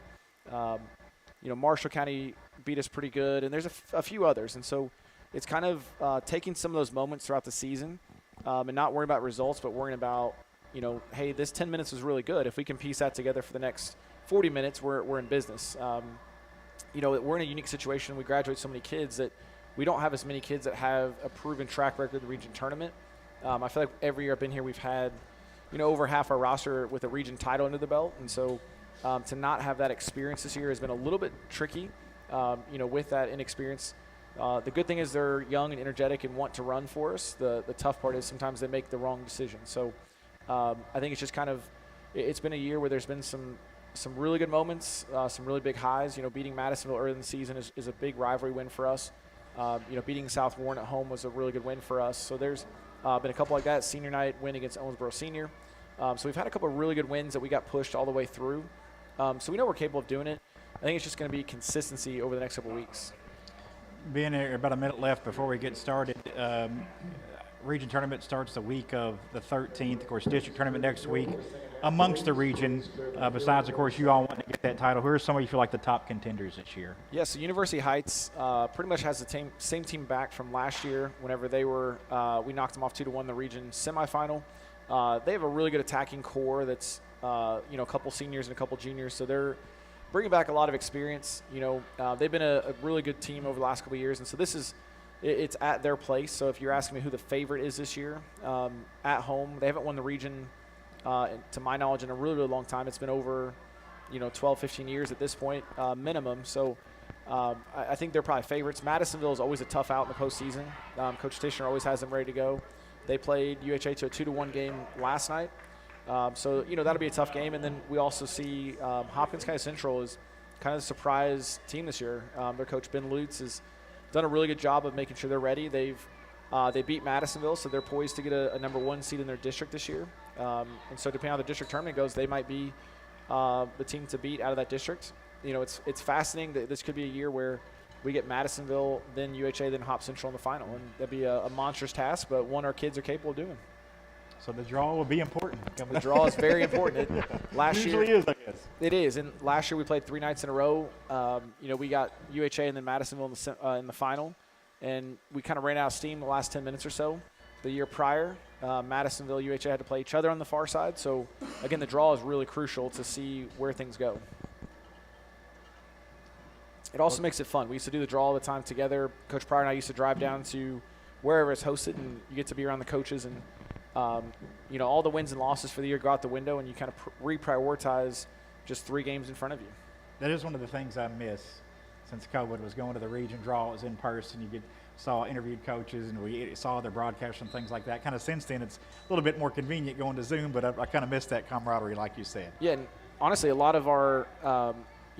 Marshall County beat us pretty good, and there's a few others. And so it's kind of taking some of those moments throughout the season and not worrying about results, but worrying about, hey, this 10 minutes was really good. If we can piece that together for the next 40 minutes, we're in business. We're in a unique situation. We graduate so many kids that we don't have as many kids that have a proven track record of the region tournament. I feel like every year I've been here, we've had, over half our roster with a region title under the belt. And so to not have that experience this year has been a little bit tricky, with that inexperience. The good thing is they're young and energetic and want to run for us. The tough part is sometimes they make the wrong decision. So I think it's just kind of – it's been a year where there's been some really good moments, some really big highs. Beating Madisonville early in the season is a big rivalry win for us. Beating South Warren at home was a really good win for us. So there's been a couple like that. Senior night win against Owensboro Senior. So we've had a couple of really good wins that we got pushed all the way through. So we know we're capable of doing it. I think it's just going to be consistency over the next couple of weeks. Being about a minute left before we get started, region tournament starts the week of the 13th. Of course, district tournament next week. Amongst the region, besides, of course, you all want to get that title, who are some of you feel like the top contenders this year? Yeah, so University Heights pretty much has the same team back from last year whenever they were we knocked them off 2-1 in the region semifinal. They have a really good attacking core that's, a couple seniors and a couple juniors, so they're bringing back a lot of experience. They've been a really good team over the last couple of years, and so this is it's at their place. So if you're asking me who the favorite is this year, at home, they haven't won the region, to my knowledge, in a really, really long time. It's been over, 12, 15 years at this point, minimum. So I think they're probably favorites. Madisonville is always a tough out in the postseason. Coach Tishner always has them ready to go. They played UHA to a 2-1 game last night. So that'll be a tough game. And then we also see Hopkins County Central is kind of the surprise team this year. Their coach, Ben Lutz, has done a really good job of making sure they're ready. They beat Madisonville, so they're poised to get a number 1 seed in their district this year. And so depending on how the district tournament goes, they might be the team to beat out of that district. It's fascinating that this could be a year where we get Madisonville, then UHA, then Hop Central in the final. And that'd be a monstrous task, but one our kids are capable of doing. So the draw will be important. The draw is very important. Usually is, I guess. It is. And last year we played 3 nights in a row. We got UHA and then Madisonville in the final. And we kind of ran out of steam the last 10 minutes or so. The year prior, Madisonville, UHA had to play each other on the far side. So, again, the draw is really crucial to see where things go. It also makes it fun. We used to do the draw all the time together. Coach Pryor and I used to drive down to wherever it's hosted, and you get to be around the coaches. And, all the wins and losses for the year go out the window, and you kind of reprioritize just 3 games in front of you. That is one of the things I miss since COVID was going to the region draw. It was in person. You saw interviewed coaches, and we saw their broadcasts and things like that. Kind of since then, it's a little bit more convenient going to Zoom, but I kind of miss that camaraderie, like you said. Yeah, and honestly, a lot of our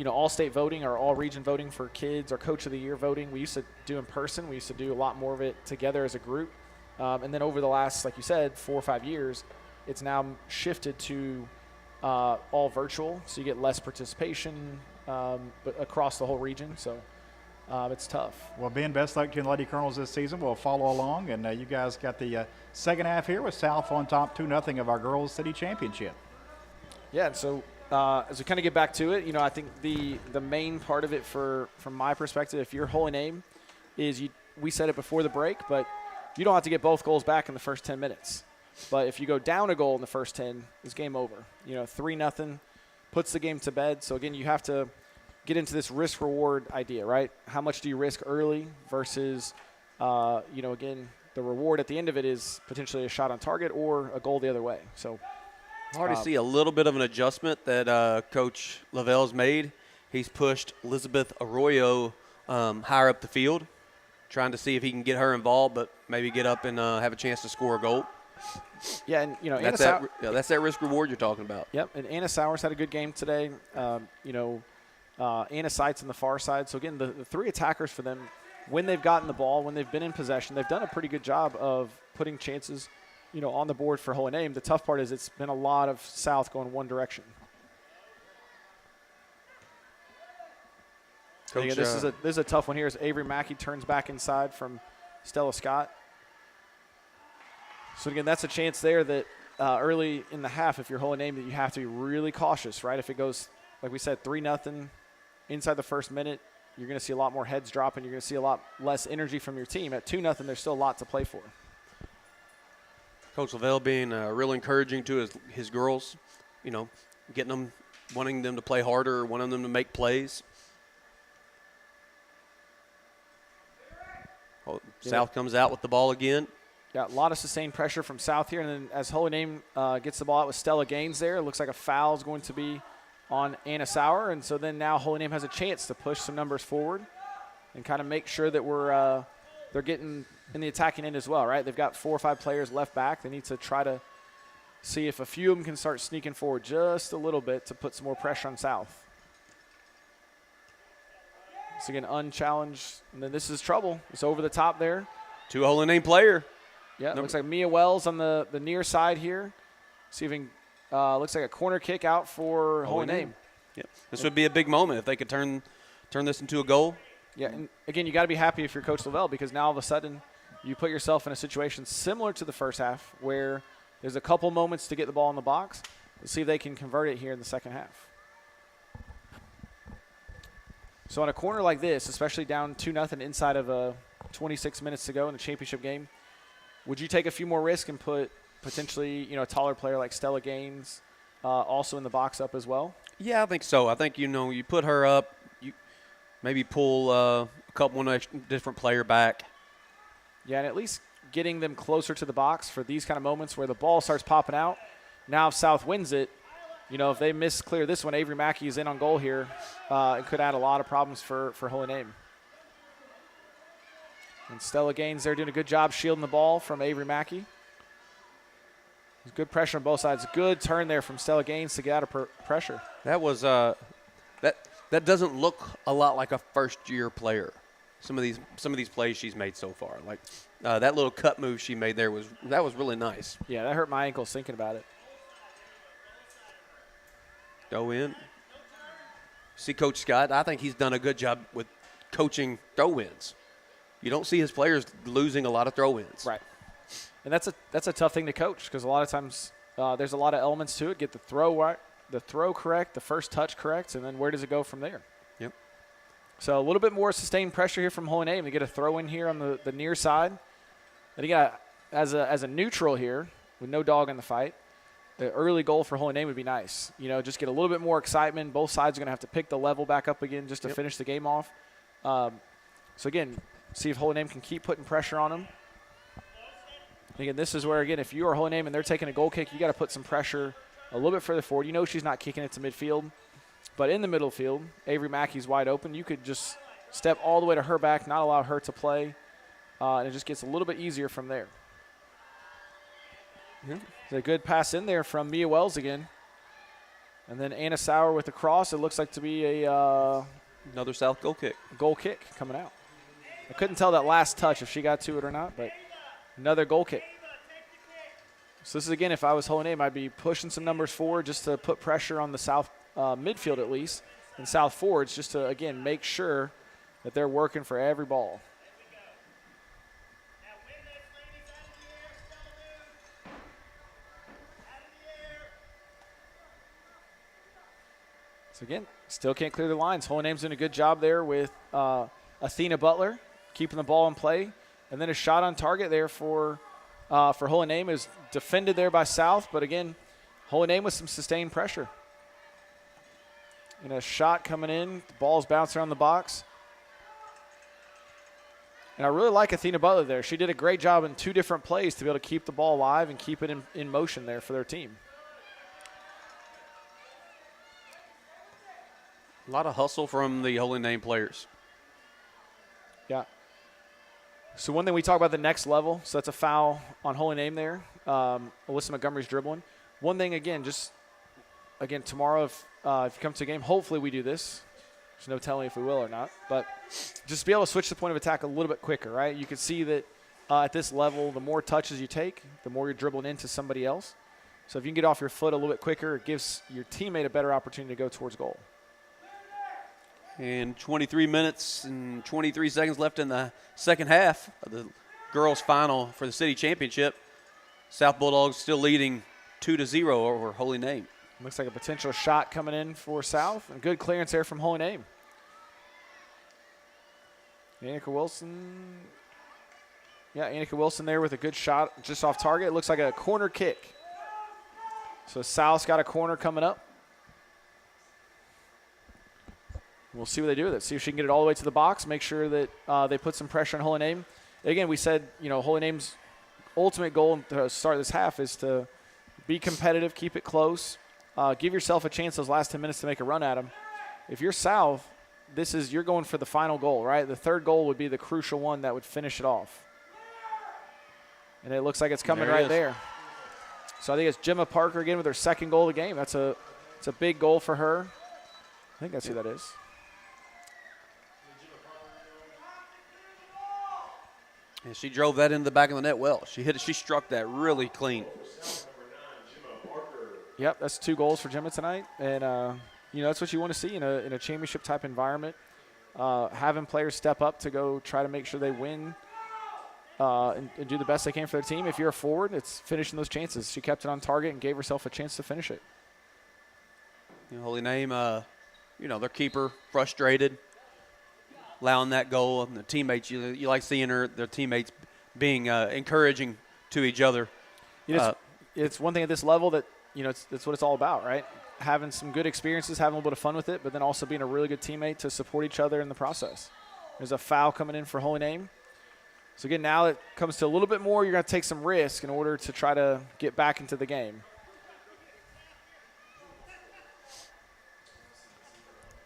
all-state voting or all-region voting for kids or Coach of the Year voting, we used to do in person. We used to do a lot more of it together as a group. And then over the last, like you said, 4 or 5 years, it's now shifted to all virtual, so you get less participation but across the whole region. So it's tough. Well, Ben, best luck to you in Lady Colonels this season. We'll follow along, and you guys got the second half here with South on top 2-0 of our Girls City Championship. Yeah, and so as we kind of get back to it, I think the main part of it from my perspective, if your Holy Name is we said it before the break, but you don't have to get both goals back in the first 10 minutes. But if you go down a goal in the first 10, it's game over. 3-0 puts the game to bed. So, again, you have to get into this risk-reward idea, right? How much do you risk early versus, again, the reward at the end of it is potentially a shot on target or a goal the other way. So I already see a little bit of an adjustment that Coach Lavelle's made. He's pushed Elizabeth Arroyo higher up the field, trying to see if he can get her involved, but maybe get up and have a chance to score a goal. Yeah, and that's that risk reward you're talking about. Yep, and Anna Sowers had a good game today. Anna Seitz on the far side. So again, the 3 attackers for them, when they've gotten the ball, when they've been in possession, they've done a pretty good job of putting chances, on the board for Holy Name. The tough part is it's been a lot of South going one direction. Coach, again, this is a tough one here as Avery Mackey turns back inside from Stella Scott. So, again, that's a chance there that early in the half, if you're Holy Name, that you have to be really cautious, right? If it goes, like we said, 3-0 inside the first minute, you're going to see a lot more heads dropping. You're going to see a lot less energy from your team. At 2-0, there's still a lot to play for. Coach Lavelle being real encouraging to his girls, getting them, wanting them to play harder, wanting them to make plays. South comes out with the ball again. Yeah, a lot of sustained pressure from South here. And then as Holy Name gets the ball out with Stella Gaines there, it looks like a foul is going to be on Anna Sauer. And so then now Holy Name has a chance to push some numbers forward and kind of make sure that they're getting in the attacking end as well, right? They've got 4 or 5 players left back. They need to try to see if a few of them can start sneaking forward just a little bit to put some more pressure on South. So again, unchallenged. And then this is trouble. It's over the top there. 2 Holy Name player. Yeah, it looks like Mia Wells on the near side here. Receiving, looks like a corner kick out for Holy Name. Yeah, this would be a big moment if they could turn this into a goal. Yeah, and again, you got to be happy if you're Coach Lavelle, because now all of a sudden you put yourself in a situation similar to the first half where there's a couple moments to get the ball in the box. Let's see if they can convert it here in the second half. So on a corner like this, especially down 2-0 inside of 26 minutes to go in the championship game, would you take a few more risks and put potentially, a taller player like Stella Gaines also in the box up as well? Yeah, I think so. I think, you put her up, you maybe pull one different player back, Yeah, and at least getting them closer to the box for these kind of moments where the ball starts popping out. Now if South wins it, if they miss clear this one, Avery Mackey is in on goal here. It could add a lot of problems for Holy Name. And Stella Gaines there doing a good job shielding the ball from Avery Mackey. Good pressure on both sides. Good turn there from Stella Gaines to get out of pressure. That was that doesn't look a lot like a first-year player. Some of these plays she's made so far, like that little cut move she made there was really nice. Yeah, that hurt my ankles thinking about it. Go in. See Coach Scott. I think he's done a good job with coaching throw-ins. You don't see his players losing a lot of throw-ins. Right. And that's a tough thing to coach because a lot of times there's a lot of elements to it. Get the throw right, the throw correct, the first touch correct, and then where does it go from there? Yep. So a little bit more sustained pressure here from Holy Name to get a throw in here on the near side. And again, as a neutral here with no dog in the fight, the early goal for Holy Name would be nice. Just get a little bit more excitement. Both sides are going to have to pick the level back up again just to finish the game off. So again, see if Holy Name can keep putting pressure on them. Again, this is where, again, if you are Holy Name and they're taking a goal kick, you got to put some pressure a little bit further forward. She's not kicking it to midfield. But in the middle field, Avery Mackey's wide open. You could just step all the way to her back, not allow her to play, and it just gets a little bit easier from there. It's a good pass in there from Mia Wells again. And then Anna Sauer with the cross. It looks like to be another South goal kick. Goal kick coming out. I couldn't tell that last touch if she got to it or not, but another goal kick. So this is, again, if I was Holy Name, I'd be pushing some numbers forward just to put pressure on the South midfield at least, and South forwards just to, again, make sure that they're working for every ball. So, again, still can't clear the lines. Holy Name's doing a good job there with Athena Butler keeping the ball in play. And then a shot on target there for Holy Name is defended there by South. But, again, Holy Name with some sustained pressure. And a shot coming in. The ball's bouncing around the box. And I really like Athena Butler there. She did a great job in two different plays to be able to keep the ball alive and keep it in motion there for their team. A lot of hustle from the Holy Name players. Yeah. So one thing we talk about the next level, so that's a foul on Holy Name there. Alyssa Montgomery's dribbling. One thing, again, tomorrow if you come to a game, hopefully we do this. There's no telling if we will or not. But just be able to switch the point of attack a little bit quicker, right? You can see that at this level, the more touches you take, the more you're dribbling into somebody else. So if you can get off your foot a little bit quicker, it gives your teammate a better opportunity to go towards goal. And 23 minutes and 23 seconds left in the second half of the girls' final for the city championship. South Bulldogs still leading 2-0 over Holy Name. Looks like a potential shot coming in for South. And good clearance there from Holy Name. Annika Wilson. Yeah, Annika Wilson there with a good shot just off target. It looks like a corner kick. So South's got a corner coming up. We'll see what they do with it. See if she can get it all the way to the box. Make sure that they put some pressure on Holy Name. Again, we said, Holy Name's ultimate goal to start this half is to be competitive, keep it close, give yourself a chance those last 10 minutes to make a run at them. If you're South, you're going for the final goal, right? The third goal would be the crucial one that would finish it off. And it looks like it's coming right there. So I think it's Gemma Parker again with her second goal of the game. It's a big goal for her. I think that's who that is. And she drove that into the back of the net well. She hit it. She struck that really clean. Yep, that's 2 goals for Gemma tonight. And, that's what you want to see in a championship-type environment. Having players step up to go try to make sure they win and do the best they can for their team. If you're a forward, it's finishing those chances. She kept it on target and gave herself a chance to finish it. Holy Name, their keeper frustrated, allowing that goal. And the teammates, you like seeing their teammates being encouraging to each other. It's one thing at this level that, it's what it's all about, right? Having some good experiences, having a little bit of fun with it, but then also being a really good teammate to support each other in the process. There's a foul coming in for Holy Name. So again, now it comes to a little bit more. You're going to take some risk in order to try to get back into the game.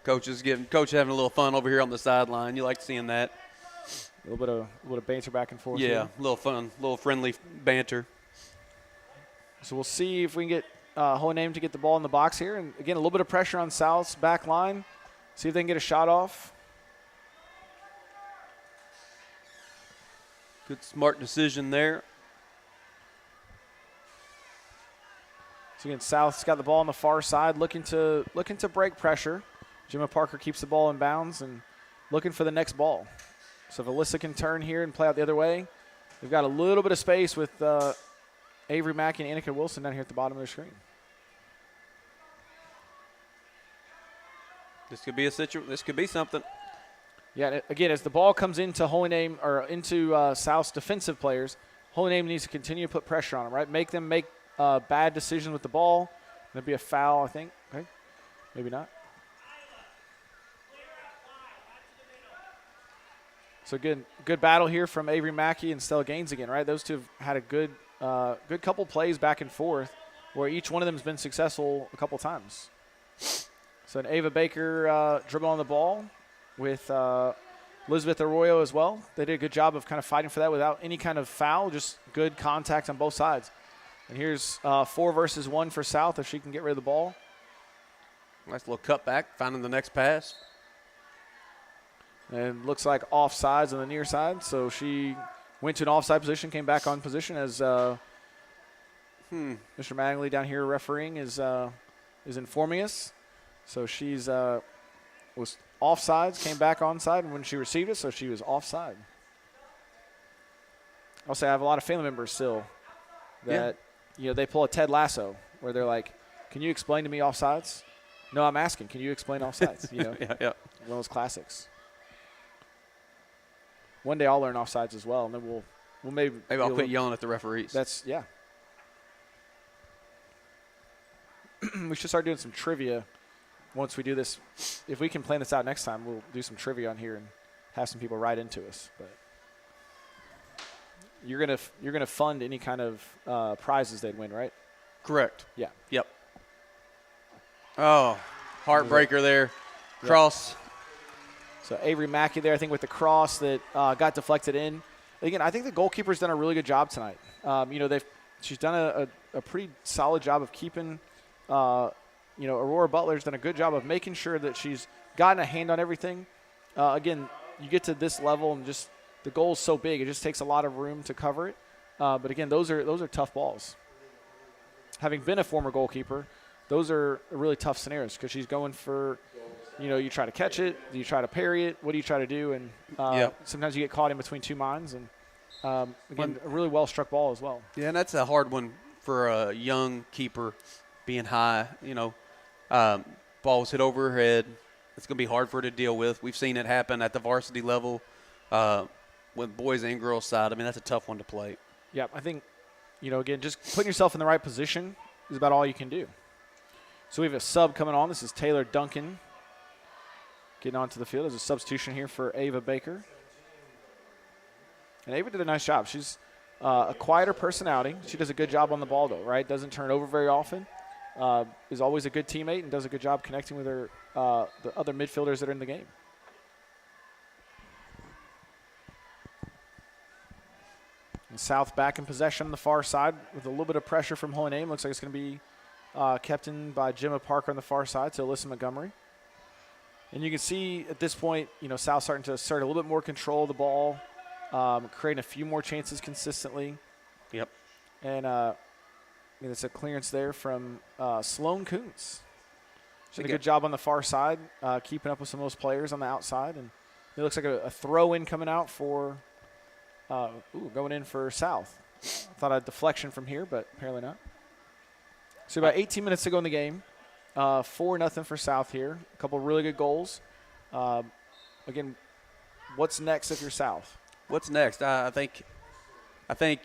Coach having a little fun over here on the sideline. You like seeing that. A little bit of banter back and forth. Yeah, here. a little fun, a little friendly banter. So we'll see if we can get Holy Name to get the ball in the box here. And again, a little bit of pressure on South's back line. See if they can get a shot off. Good, smart decision there. So again, South's got the ball on the far side, looking to break pressure. Gemma Parker keeps the ball in bounds and looking for the next ball. So if Alyssa can turn here and play out the other way, they've got a little bit of space with Avery Mackey and Annika Wilson down here at the bottom of their screen. This could be this could be something. Yeah, again, as the ball comes into Holy Name or into South's defensive players, Holy Name needs to continue to put pressure on them, right? Make them make bad decisions with the ball. That'd be a foul, I think. Okay, maybe not. So good battle here from Avery Mackey and Stella Gaines again, right? Those two have had a good couple plays back and forth where each one of them has been successful a couple times. So an Ava Baker dribble on the ball with Elizabeth Arroyo as well. They did a good job of kind of fighting for that without any kind of foul, just good contact on both sides. And here's 4 versus 1 for South if she can get rid of the ball. Nice little cutback, finding the next pass. And looks like offsides on the near side. So she went to an offside position, came back on position as Mr. Mattingly down here refereeing is informing us. So she's was offsides, came back onside, and when she received it, so she was offside. I'll say I have a lot of family members still that they pull a Ted Lasso where they're like, "Can you explain to me offsides?" No, I'm asking. Can you explain offsides? Yeah. One of those classics. One day I'll learn offsides as well, and then we'll maybe I'll quit yelling at the referees. We should start doing some trivia once we do this. If we can plan this out next time, we'll do some trivia on here and have some people write into us. But you're gonna fund any kind of prizes they'd win, right? Correct. Yeah. Yep. Oh, heartbreaker there. Cross. So Avery Mackey there, I think, with the cross that got deflected in. Again, I think the goalkeeper's done a really good job tonight. She's done a pretty solid job of keeping. Aurora Butler's done a good job of making sure that she's gotten a hand on everything. Again, you get to this level and just the goal's so big, it just takes a lot of room to cover it. But again, those are tough balls. Having been a former goalkeeper, those are really tough scenarios because she's going for. You try to catch it, you try to parry it, what do you try to do? And sometimes you get caught in between two minds. And, again, a really well-struck ball as well. Yeah, and that's a hard one for a young keeper being high. Ball was hit over her head. It's going to be hard for her to deal with. We've seen it happen at the varsity level with boys and girls side. I mean, that's a tough one to play. Yeah, I think, again, just putting yourself in the right position is about all you can do. So we have a sub coming on. This is Taylor Duncan. Getting onto the field. There's a substitution here for Ava Baker. And Ava did a nice job. She's a quieter personality. She does a good job on the ball, though, right? Doesn't turn over very often. Is always a good teammate and does a good job connecting with her the other midfielders that are in the game. And South back in possession on the far side with a little bit of pressure from Holy Name. Looks like it's going to be kept in by Gemma Parker on the far side to Alyssa Montgomery. And you can see at this point, South starting to assert a little bit more control of the ball, creating a few more chances consistently. Yep. And it's a clearance there from Sloan Kuntz. She did a good job on the far side, keeping up with some of those players on the outside. And it looks like a throw-in coming out for going in for South. I thought a deflection from here, but apparently not. So about 18 minutes to go in the game. 4-0 for South here. A couple really good goals. Again, what's next if you're South? What's next? I think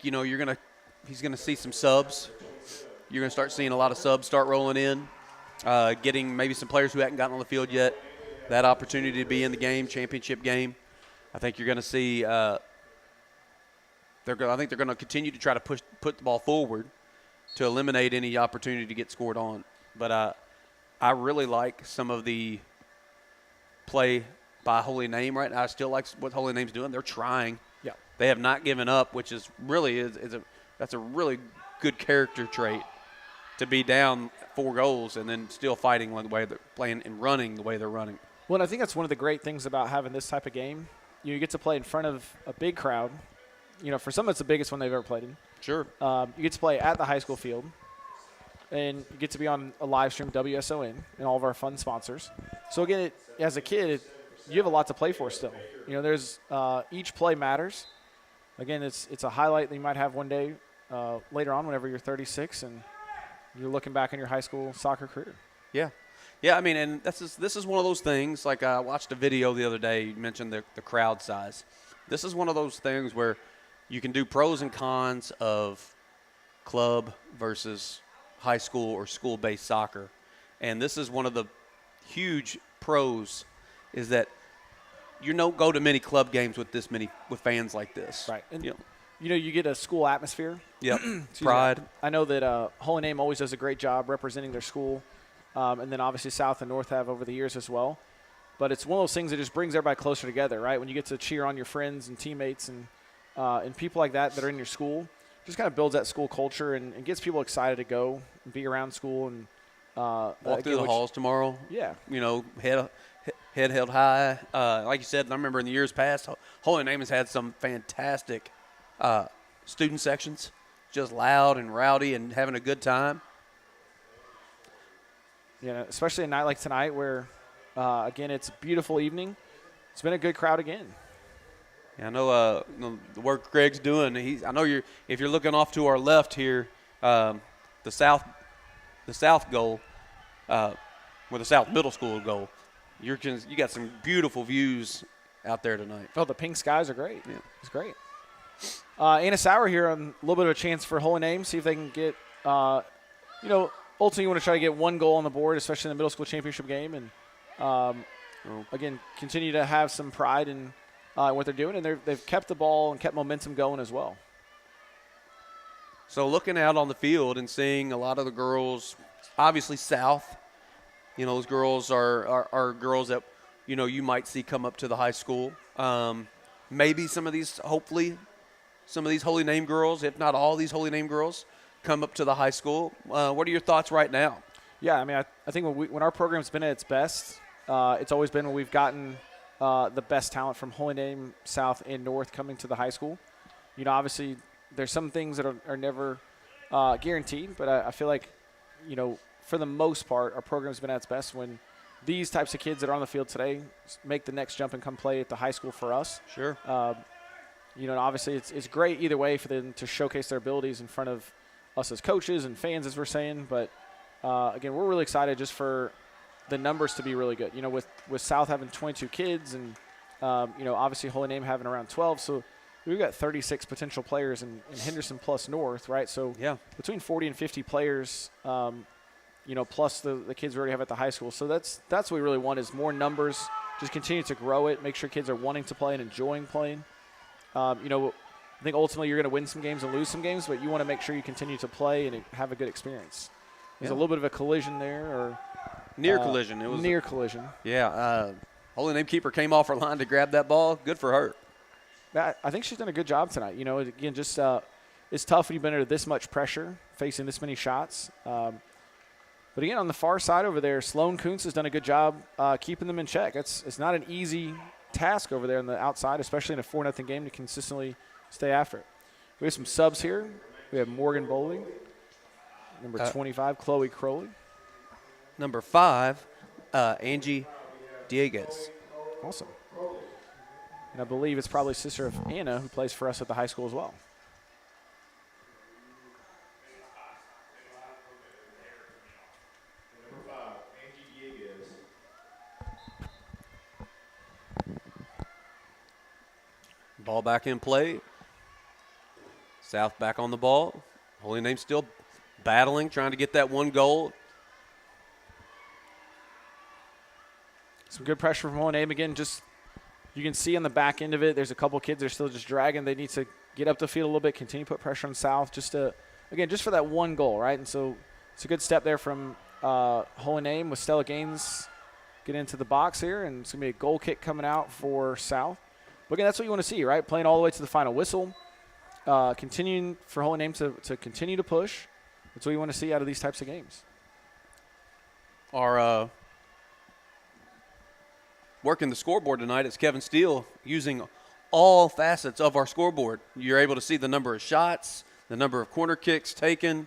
he's gonna see some subs. You're gonna start seeing a lot of subs start rolling in, getting maybe some players who haven't gotten on the field yet that opportunity to be in the game, championship game. I think you're gonna see I think they're going to continue to try to put the ball forward to eliminate any opportunity to get scored on. But I really like some of the play by Holy Name right now. I still like what Holy Name's doing. They're trying. Yeah. They have not given up, which is really that's a really good character trait, to be down 4 goals and then still fighting the way they're playing and running the way they're running. Well, and I think that's one of the great things about having this type of game. You get to play in front of a big crowd. For some, it's the biggest one they've ever played in. Sure. You get to play at the high school field, and you get to be on a live stream, WSON, and all of our fun sponsors. So, again, as a kid, you have a lot to play for still. There's each play matters. Again, it's a highlight that you might have one day later on whenever you're 36 and you're looking back on your high school soccer career. Yeah. Yeah, I mean, and this is one of those things, like I watched a video the other day, you mentioned the crowd size. This is one of those things where you can do pros and cons of club versus high school or school-based soccer. And this is one of the huge pros, is that you don't go to many club games with fans like this. Right. And you get a school atmosphere. Yep. Pride. I know that Holy Name always does a great job representing their school. And then obviously South and North have over the years as well. But it's one of those things that just brings everybody closer together, right? When you get to cheer on your friends and teammates and people like that are in your school, just kind of builds that school culture and gets people excited to go and be around school and walk through the halls tomorrow. Yeah. Head held high. Like you said, I remember in the years past, Holy Name has had some fantastic student sections, just loud and rowdy and having a good time. Especially a night like tonight where, again, it's a beautiful evening. It's been a good crowd again. Yeah, I know the work Greg's doing. I know if you're looking off to our left here, the south goal, where the South Middle School goal, you got some beautiful views out there tonight. Oh, the pink skies are great. Yeah, it's great. Anna Sauer here on a little bit of a chance for Holy Name. See if they can get, ultimately you want to try to get 1 goal on the board, especially in the middle school championship game, and again continue to have some pride in what they're doing, and they've kept the ball and kept momentum going as well. So looking out on the field and seeing a lot of the girls, obviously South, those girls are girls that you might see come up to the high school. Maybe hopefully some of these Holy Name girls, if not all these Holy Name girls, come up to the high school. What are your thoughts right now? Yeah, I mean, I think when our program's been at its best, it's always been when we've gotten the best talent from Holy Name, South, and North coming to the high school. Obviously, there's some things that are never guaranteed, but I feel like, for the most part, our program's been at its best when these types of kids that are on the field today make the next jump and come play at the high school for us. Sure. And obviously it's great either way for them to showcase their abilities in front of us as coaches and fans, as we're saying. But, again, we're really excited just for the numbers to be really good. With South having 22 kids and, obviously Holy Name having around 12. So we've got 36 potential players in Henderson plus North, right? So yeah, between 40 and 50 players, plus the kids we already have at the high school. So that's what we really want is more numbers, just continue to grow it, make sure kids are wanting to play and enjoying playing. I think ultimately you're going to win some games and lose some games, but you want to make sure you continue to play and have a good experience. There's a little bit of a collision there. Or near collision. It was near collision. Yeah. Holy Name keeper came off her line to grab that ball. Good for her. I think she's done a good job tonight. Again, just it's tough when you've been under this much pressure, facing this many shots. But again, on the far side over there, Sloan Kuntz has done a good job keeping them in check. It's not an easy task over there on the outside, especially in a 4-0 game, to consistently stay after it. We have some subs here. We have Morgan Bowling, number 25, Chloe Crowley. Number 5, Angie Dieguez. Awesome. And I believe it's probably sister of Anna, who plays for us at the high school as well. Ball back in play. South back on the ball. Holy Name still battling, trying to get that 1 goal. Some good pressure from Holy Name. Again, just you can see on the back end of it, there's a couple kids that are still just dragging. They need to get up the field a little bit, continue to put pressure on South, just for that one goal, right? And so it's a good step there from Holy Name with Stella Gaines getting into the box here, and it's going to be a goal kick coming out for South. But again, that's what you want to see, right? Playing all the way to the final whistle, continuing for Holy Name to continue to push. That's what you want to see out of these types of games. Our working the scoreboard tonight is Kevin Steele using all facets of our scoreboard. You're able to see the number of shots, the number of corner kicks taken,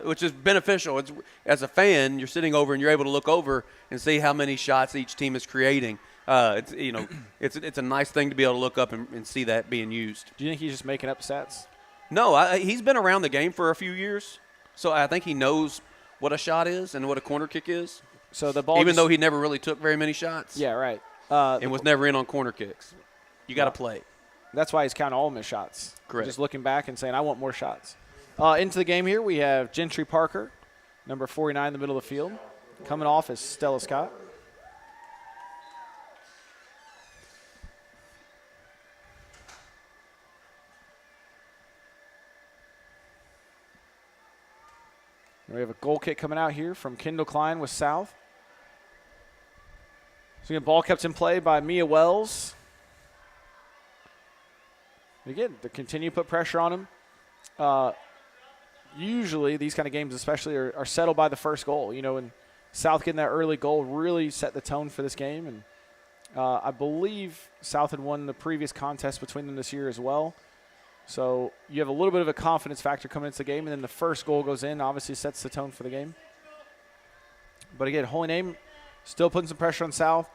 which is beneficial. As a fan, you're sitting over and you're able to look over and see how many shots each team is creating. It's a nice thing to be able to look up and see that being used. Do you think he's just making up stats? No, he's been around the game for a few years, so I think he knows what a shot is and what a corner kick is. So the ball, even though he never really took very many shots. Yeah, right. And was never in on corner kicks. You got to play. That's why he's counting all of his shots. Correct. Just looking back and saying, I want more shots. Into the game here, we have Gentry Parker, number 49 in the middle of the field. Coming off is Stella Scott. And we have a goal kick coming out here from Kendall Klein with South. So again, ball kept in play by Mia Wells. Again, they continue to put pressure on him. Usually, these kind of games especially are settled by the first goal. And South getting that early goal really set the tone for this game. And I believe South had won the previous contest between them this year as well. So you have a little bit of a confidence factor coming into the game, and then the first goal goes in, obviously sets the tone for the game. But again, Holy Name still putting some pressure on South.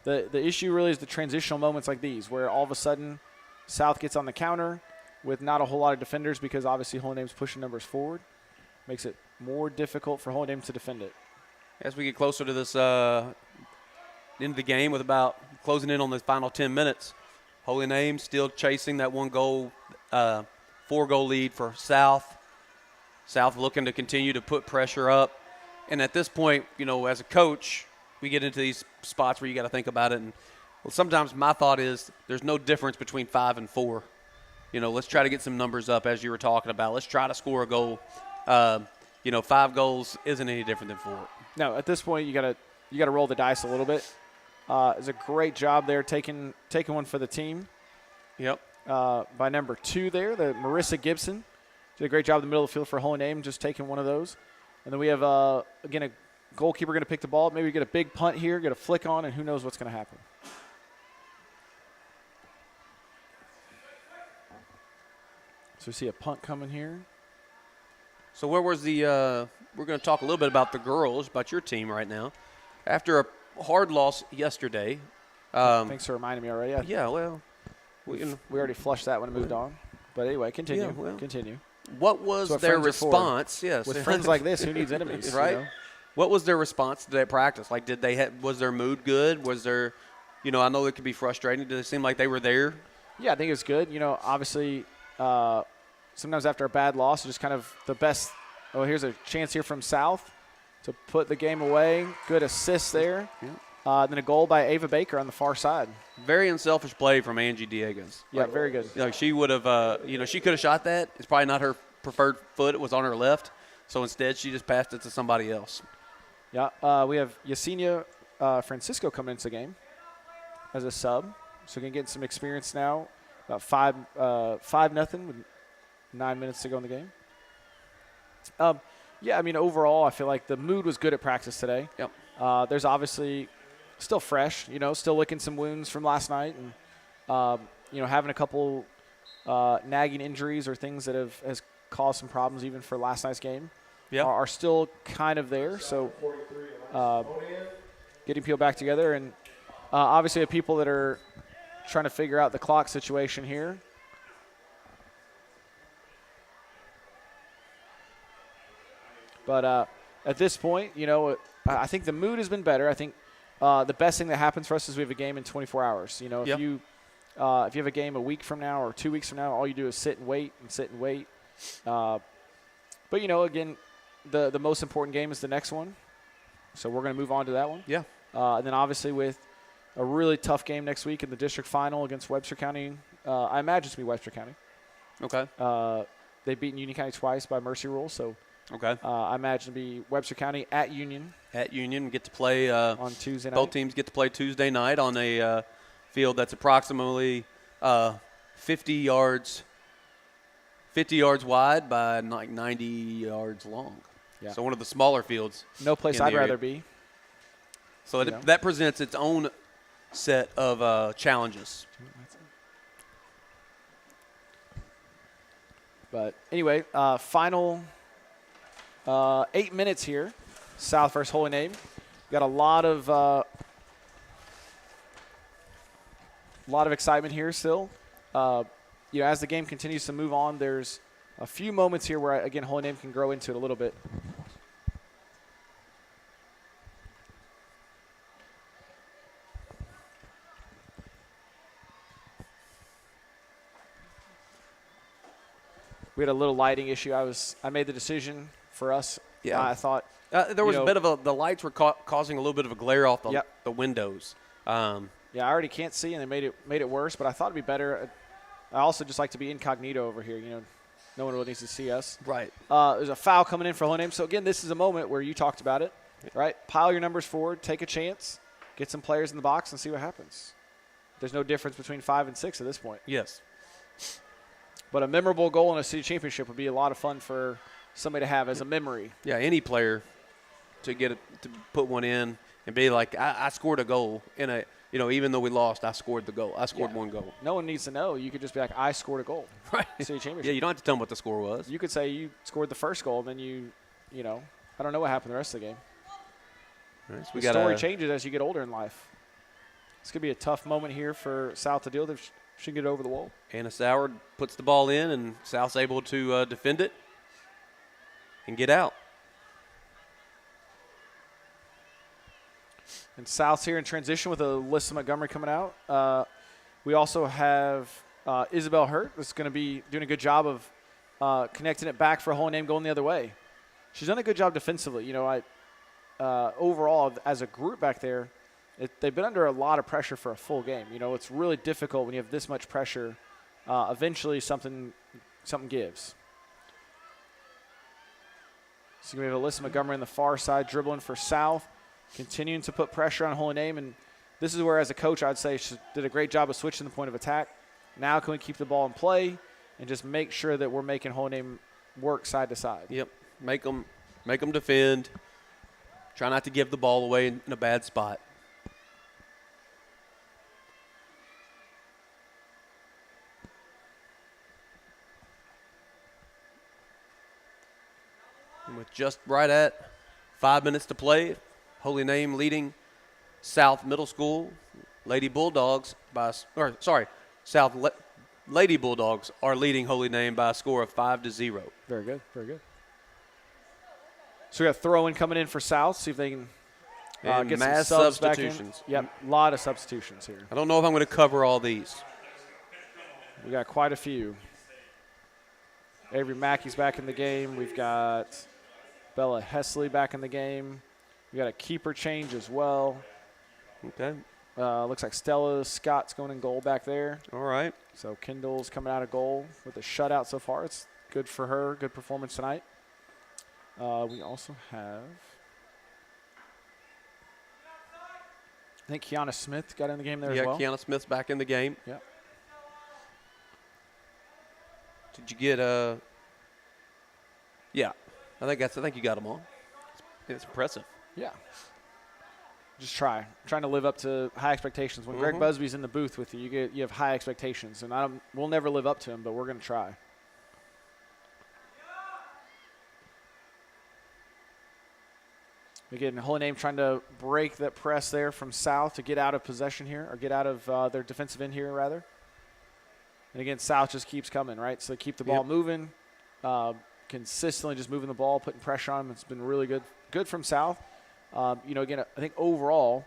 The issue really is the transitional moments like these, where all of a sudden South gets on the counter with not a whole lot of defenders because obviously Holy Name's pushing numbers forward. Makes it more difficult for Holy Name to defend it. As we get closer to this end of the game with about closing in on the final 10 minutes, Holy Name still chasing that 4-goal lead for South. South looking to continue to put pressure up. And at this point, as a coach, we get into these spots where you got to think about it. And sometimes my thought is there's no difference between 5 and 4. Let's try to get some numbers up as you were talking about. Let's try to score a goal. 5 goals isn't any different than 4. No, at this point you gotta roll the dice a little bit. It's a great job there taking one for the team. Yep. By number 2 there, the Marissa Gibson. Did a great job in the middle of the field for Holy Name, just taking one of those. And then we have, again, a goalkeeper going to pick the ball. Maybe get a big punt here, get a flick on, and who knows what's going to happen. So we see a punt coming here. So where was we're going to talk a little bit about the girls, about your team right now. After a hard loss yesterday. Thanks for reminding me already. Yeah, well. We already flushed that one and moved on. But anyway, continue. Yeah, continue. What was their response? Yes. With friends like this, who needs enemies? Right. What was their response to that practice? Like, was their mood good? Was there, I know it could be frustrating. Did it seem like they were there? Yeah, I think it was good. Obviously, sometimes after a bad loss, it's just kind of the best. Oh, here's a chance here from South to put the game away. Good assist there. Yeah. Then a goal by Ava Baker on the far side. Very unselfish play from Angie Diegas. Yeah, very good. She would have, she could have shot that. It's probably not her preferred foot. It was on her left. So instead, she just passed it to somebody else. Yeah, we have Yesenia Francisco coming into the game as a sub. So we can get some experience now. About 5-0 with 9 minutes to go in the game. Overall, I feel like the mood was good at practice today. Yep. There's obviously still fresh, still licking some wounds from last night and, having a couple nagging injuries or things that has caused some problems even for last night's game are still kind of there. So getting people back together and obviously have people that are trying to figure out the clock situation here. But at this point, I think the mood has been better. I think the best thing that happens for us is we have a game in 24 hours. If you have a game a week from now or 2 weeks from now, all you do is sit and wait. But, again, the most important game is the next one. So we're going to move on to that one. Yeah. And then obviously with a really tough game next week in the district final against Webster County. I imagine it's going to be Webster County. Okay. They've beaten Union County twice by mercy rule, so Okay. I imagine it'll be Webster County at Union. At Union, get to play on Tuesday night. Both teams get to play Tuesday night on a field that's approximately 50 yards wide by like 90 yards long. Yeah. So one of the smaller fields. No place I'd rather be. So that presents its own set of challenges. But anyway, final 8 minutes here. South versus Holy Name. Got a lot of excitement here still. As the game continues to move on, there's a few moments here where, again, Holy Name can grow into it a little bit. We had a little lighting issue. I made the decision for us. Yeah. I thought there was a bit of the lights were causing a little bit of a glare off the windows. I already can't see, and they made it worse. But I thought it'd be better. I also just like to be incognito over here. No one really needs to see us. Right. There's a foul coming in for Holy Name. So again, this is a moment where you talked about it, right? Pile your numbers forward, take a chance, get some players in the box, and see what happens. There's no difference between 5 and 6 at this point. Yes. But a memorable goal in a city championship would be a lot of fun for somebody to have as a memory. Yeah, any player to put one in and be like, I scored a goal in a, even though we lost, I scored the goal. I scored one goal. No one needs to know. You could just be like, I scored a goal. Right. City championship. Yeah, you don't have to tell them what the score was. You could say you scored the first goal, and then I don't know what happened the rest of the game. Right, so the story changes as you get older in life. It's going to be a tough moment here for South to deal with. They should get over the wall. Anna Soward puts the ball in, and South's able to defend it and get out. And South's here in transition with Alyssa Montgomery coming out. We also have Isabel Hurt that's going to be doing a good job of connecting it back for a Holy Name going the other way. She's done a good job defensively. Overall, as a group back there, they've been under a lot of pressure for a full game. It's really difficult when you have this much pressure. Eventually, something gives. So we have Alyssa Montgomery on the far side dribbling for South, continuing to put pressure on Holy Name. And this is where, as a coach, I'd say she did a great job of switching the point of attack. Now can we keep the ball in play and just make sure that we're making Holy Name work side to side? Yep. Make them defend. Try not to give the ball away in a bad spot. And with just right at 5 minutes to play, Holy Name leading South Middle School Lady Bulldogs Lady Bulldogs are leading Holy Name by a score of 5-0. Very good, very good. So we got throw-in coming in for South. See if they can get mass some subs substitutions. Back in. Yep, a lot of substitutions here. I don't know if I'm going to cover all these. We got quite a few. Avery Mackey's back in the game. We've got Bella Hesley back in the game. We got a keeper change as well. Okay. Looks like Stella Scott's going in goal back there. All right. So Kendall's coming out of goal with a shutout so far. It's good for her. Good performance tonight. We also have, I think Kiana Smith got in the game there as well. Yeah, Kiana Smith's back in the game. Yep. Did you get Yeah, I think you got them all. It's impressive. Yeah. Just trying to live up to high expectations. When Greg Busby's in the booth with you, you have high expectations, and we'll never live up to them, but we're going to try. Again, Holy Name trying to break that press there from South to get out of possession here, or get out of their defensive end here, rather. And again, South just keeps coming, right? So they keep the ball moving, consistently just moving the ball, putting pressure on them. It's been really good from South. Again, I think overall,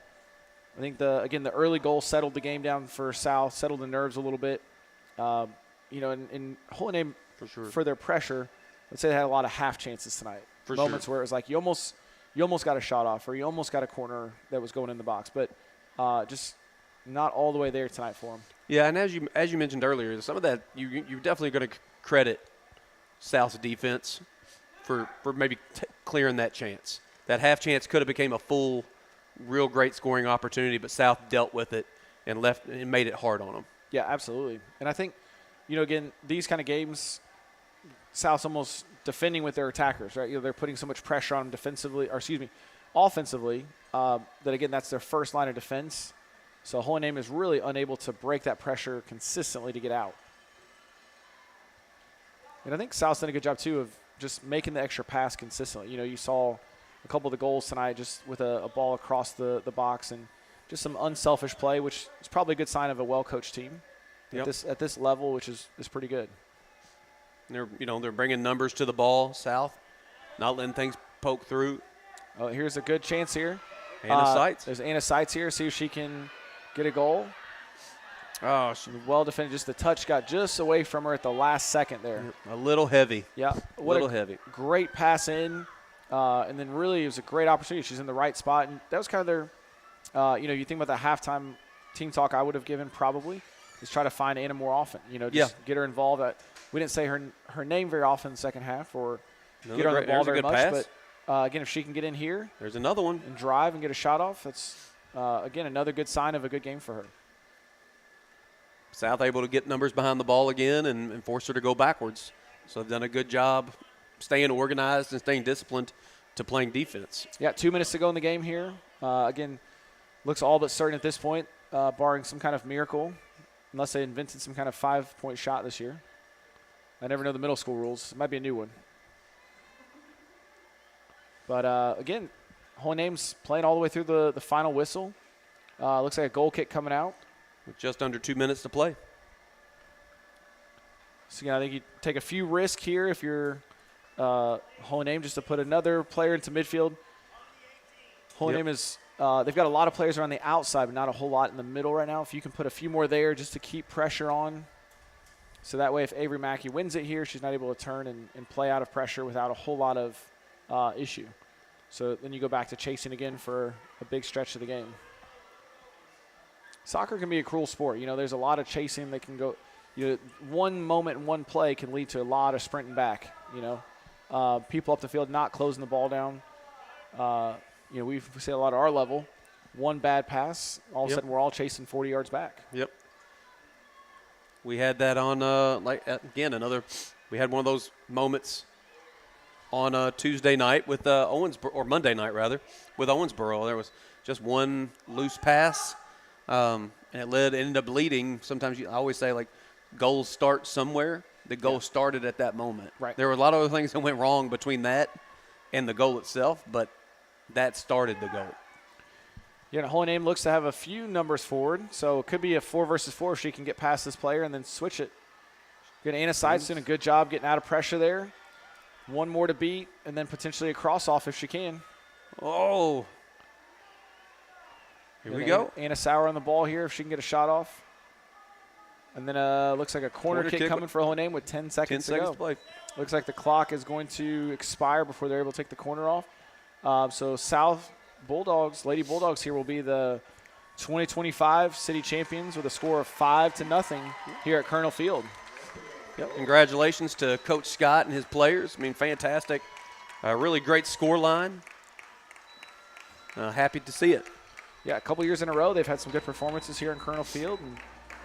the early goal settled the game down for South, settled the nerves a little bit. In Holy Name, for sure, for their pressure, let's say they had a lot of half chances tonight. For moments sure. where it was like you almost got a shot off, or you almost got a corner that was going in the box, but just not all the way there tonight for them. Yeah, and as you mentioned earlier, some of that you're definitely going to credit South's defense for maybe clearing that chance. That half chance could have became a full, real great scoring opportunity, but South dealt with it and made it hard on them. Yeah, absolutely. And I think, again, these kind of games, South's almost defending with their attackers, right? They're putting so much pressure on them offensively, that, again, that's their first line of defense. So Holy Name is really unable to break that pressure consistently to get out. And I think South's done a good job, too, of just making the extra pass consistently. You saw a couple of the goals tonight just with a ball across the box and just some unselfish play, which is probably a good sign of a well-coached team at this level, which is pretty good. They're bringing numbers to the ball, South, not letting things poke through. Oh, here's a good chance here. Anna Seitz. There's Anna Seitz here. See if she can get a goal. Oh, well defended. Just the touch got just away from her at the last second there. A little heavy. Yeah. A little heavy. Great pass in. And then really it was a great opportunity. She's in the right spot. And that was kind of their, you think about the halftime team talk I would have given probably is try to find Anna more often. Just get her involved. We didn't say her name very often in the second half or get her on the ball very much. Pass. But, again, if she can get in here. There's another one. And drive and get a shot off, that's, again, another good sign of a good game for her. South able to get numbers behind the ball again and force her to go backwards. So they've done a good job staying organized and staying disciplined to playing defense. Yeah, 2 minutes to go in the game here. Again, looks all but certain at this point, barring some kind of miracle, unless they invented some kind of 5-point shot this year. I never know the middle school rules. It might be a new one. But, again, Holy Name's playing all the way through the final whistle. Looks like a goal kick coming out. With just under 2 minutes to play. So, again, I think you take a few risks here if you're Holy Name, just to put another player into midfield. Holy Name is they've got a lot of players around the outside, but not a whole lot in the middle right now. If you can put a few more there just to keep pressure on. So that way if Avery Mackey wins it here, she's not able to turn and play out of pressure without a whole lot of issue. So then you go back to chasing again for a big stretch of the game. Soccer can be a cruel sport. There's a lot of chasing that can go. One moment and one play can lead to a lot of sprinting back. People up the field not closing the ball down. We say a lot at our level. One bad pass, all of a sudden we're all chasing 40 yards back. Yep. We had that on we had one of those moments on Tuesday night with or Monday night rather, with Owensboro. There was just one loose pass. And it ended up leading. Sometimes I always say, goals start somewhere. The goal started at that moment. Right. There were a lot of other things that went wrong between that and the goal itself, but that started the goal. Yeah, Holy Name looks to have a few numbers forward, so it could be a 4 versus 4 if she can get past this player and then switch it. Good. Anna Seitz doing a good job getting out of pressure there. One more to beat, and then potentially a cross-off if she can. Oh. Here we go. Anna Sauer on the ball here if she can get a shot off. And then looks like a corner kick coming for Holy Name with 10 seconds to go. To play. Looks like the clock is going to expire before they're able to take the corner off. So South Bulldogs, Lady Bulldogs here will be the 2025 city champions with a score of 5-0 here at Colonel Field. Yep. Congratulations to Coach Scott and his players. Fantastic. Really great score line. Happy to see it. Yeah, a couple years in a row, they've had some good performances here in Colonel Field.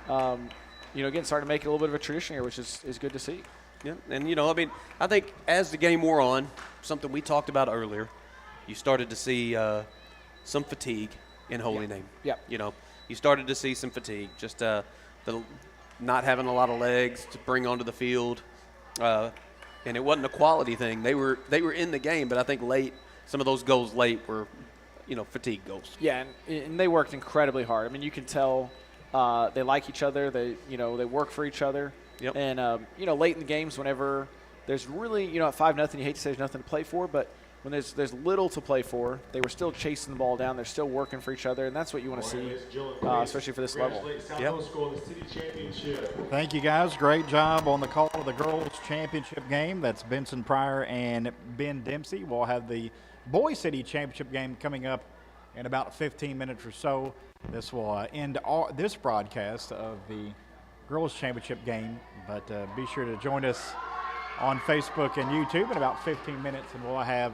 And, again, starting to make it a little bit of a tradition here, which is good to see. Yeah, and, I think as the game wore on, something we talked about earlier, you started to see some fatigue in Holy Name. Yeah. You started to see some fatigue, just the not having a lot of legs to bring onto the field. And it wasn't a quality thing. They were in the game, but I think some of those goals late were fatigue goals. Yeah, and they worked incredibly hard. You can tell they like each other. They work for each other. Yep. And, late in the games, whenever there's really, at 5-0, you hate to say there's nothing to play for, but when there's little to play for, they were still chasing the ball down. They're still working for each other, and that's what you want to see, especially for this level. Yep. Thank you, guys. Great job on the call of the girls' championship game. That's Benson Pryor and Ben Dempsey. We'll have the boys' city championship game coming up in about 15 minutes or so. This will end this broadcast of the girls championship game. But be sure to join us on Facebook and YouTube in about 15 minutes, and we'll have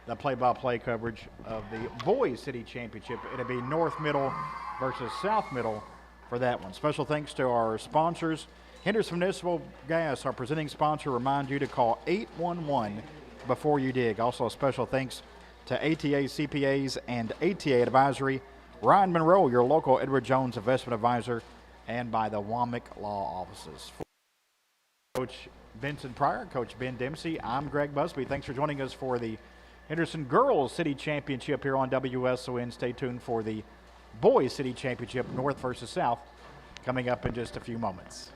the play-by-play coverage of the boys city championship. It'll be North Middle versus South Middle for that one. Special thanks to our sponsors. Henderson Municipal Gas, our presenting sponsor, remind you to call 811 before you dig. Also, a special thanks to ATA CPAs and ATA Advisory, Ryan Monroe, your local Edward Jones investment advisor, and by the Womack Law Offices. For Coach Vincent Pryor, Coach Ben Dempsey, I'm Greg Busby. Thanks for joining us for the Henderson Girls City Championship here on WSON. Stay tuned for the Boys City Championship, North versus South, coming up in just a few moments.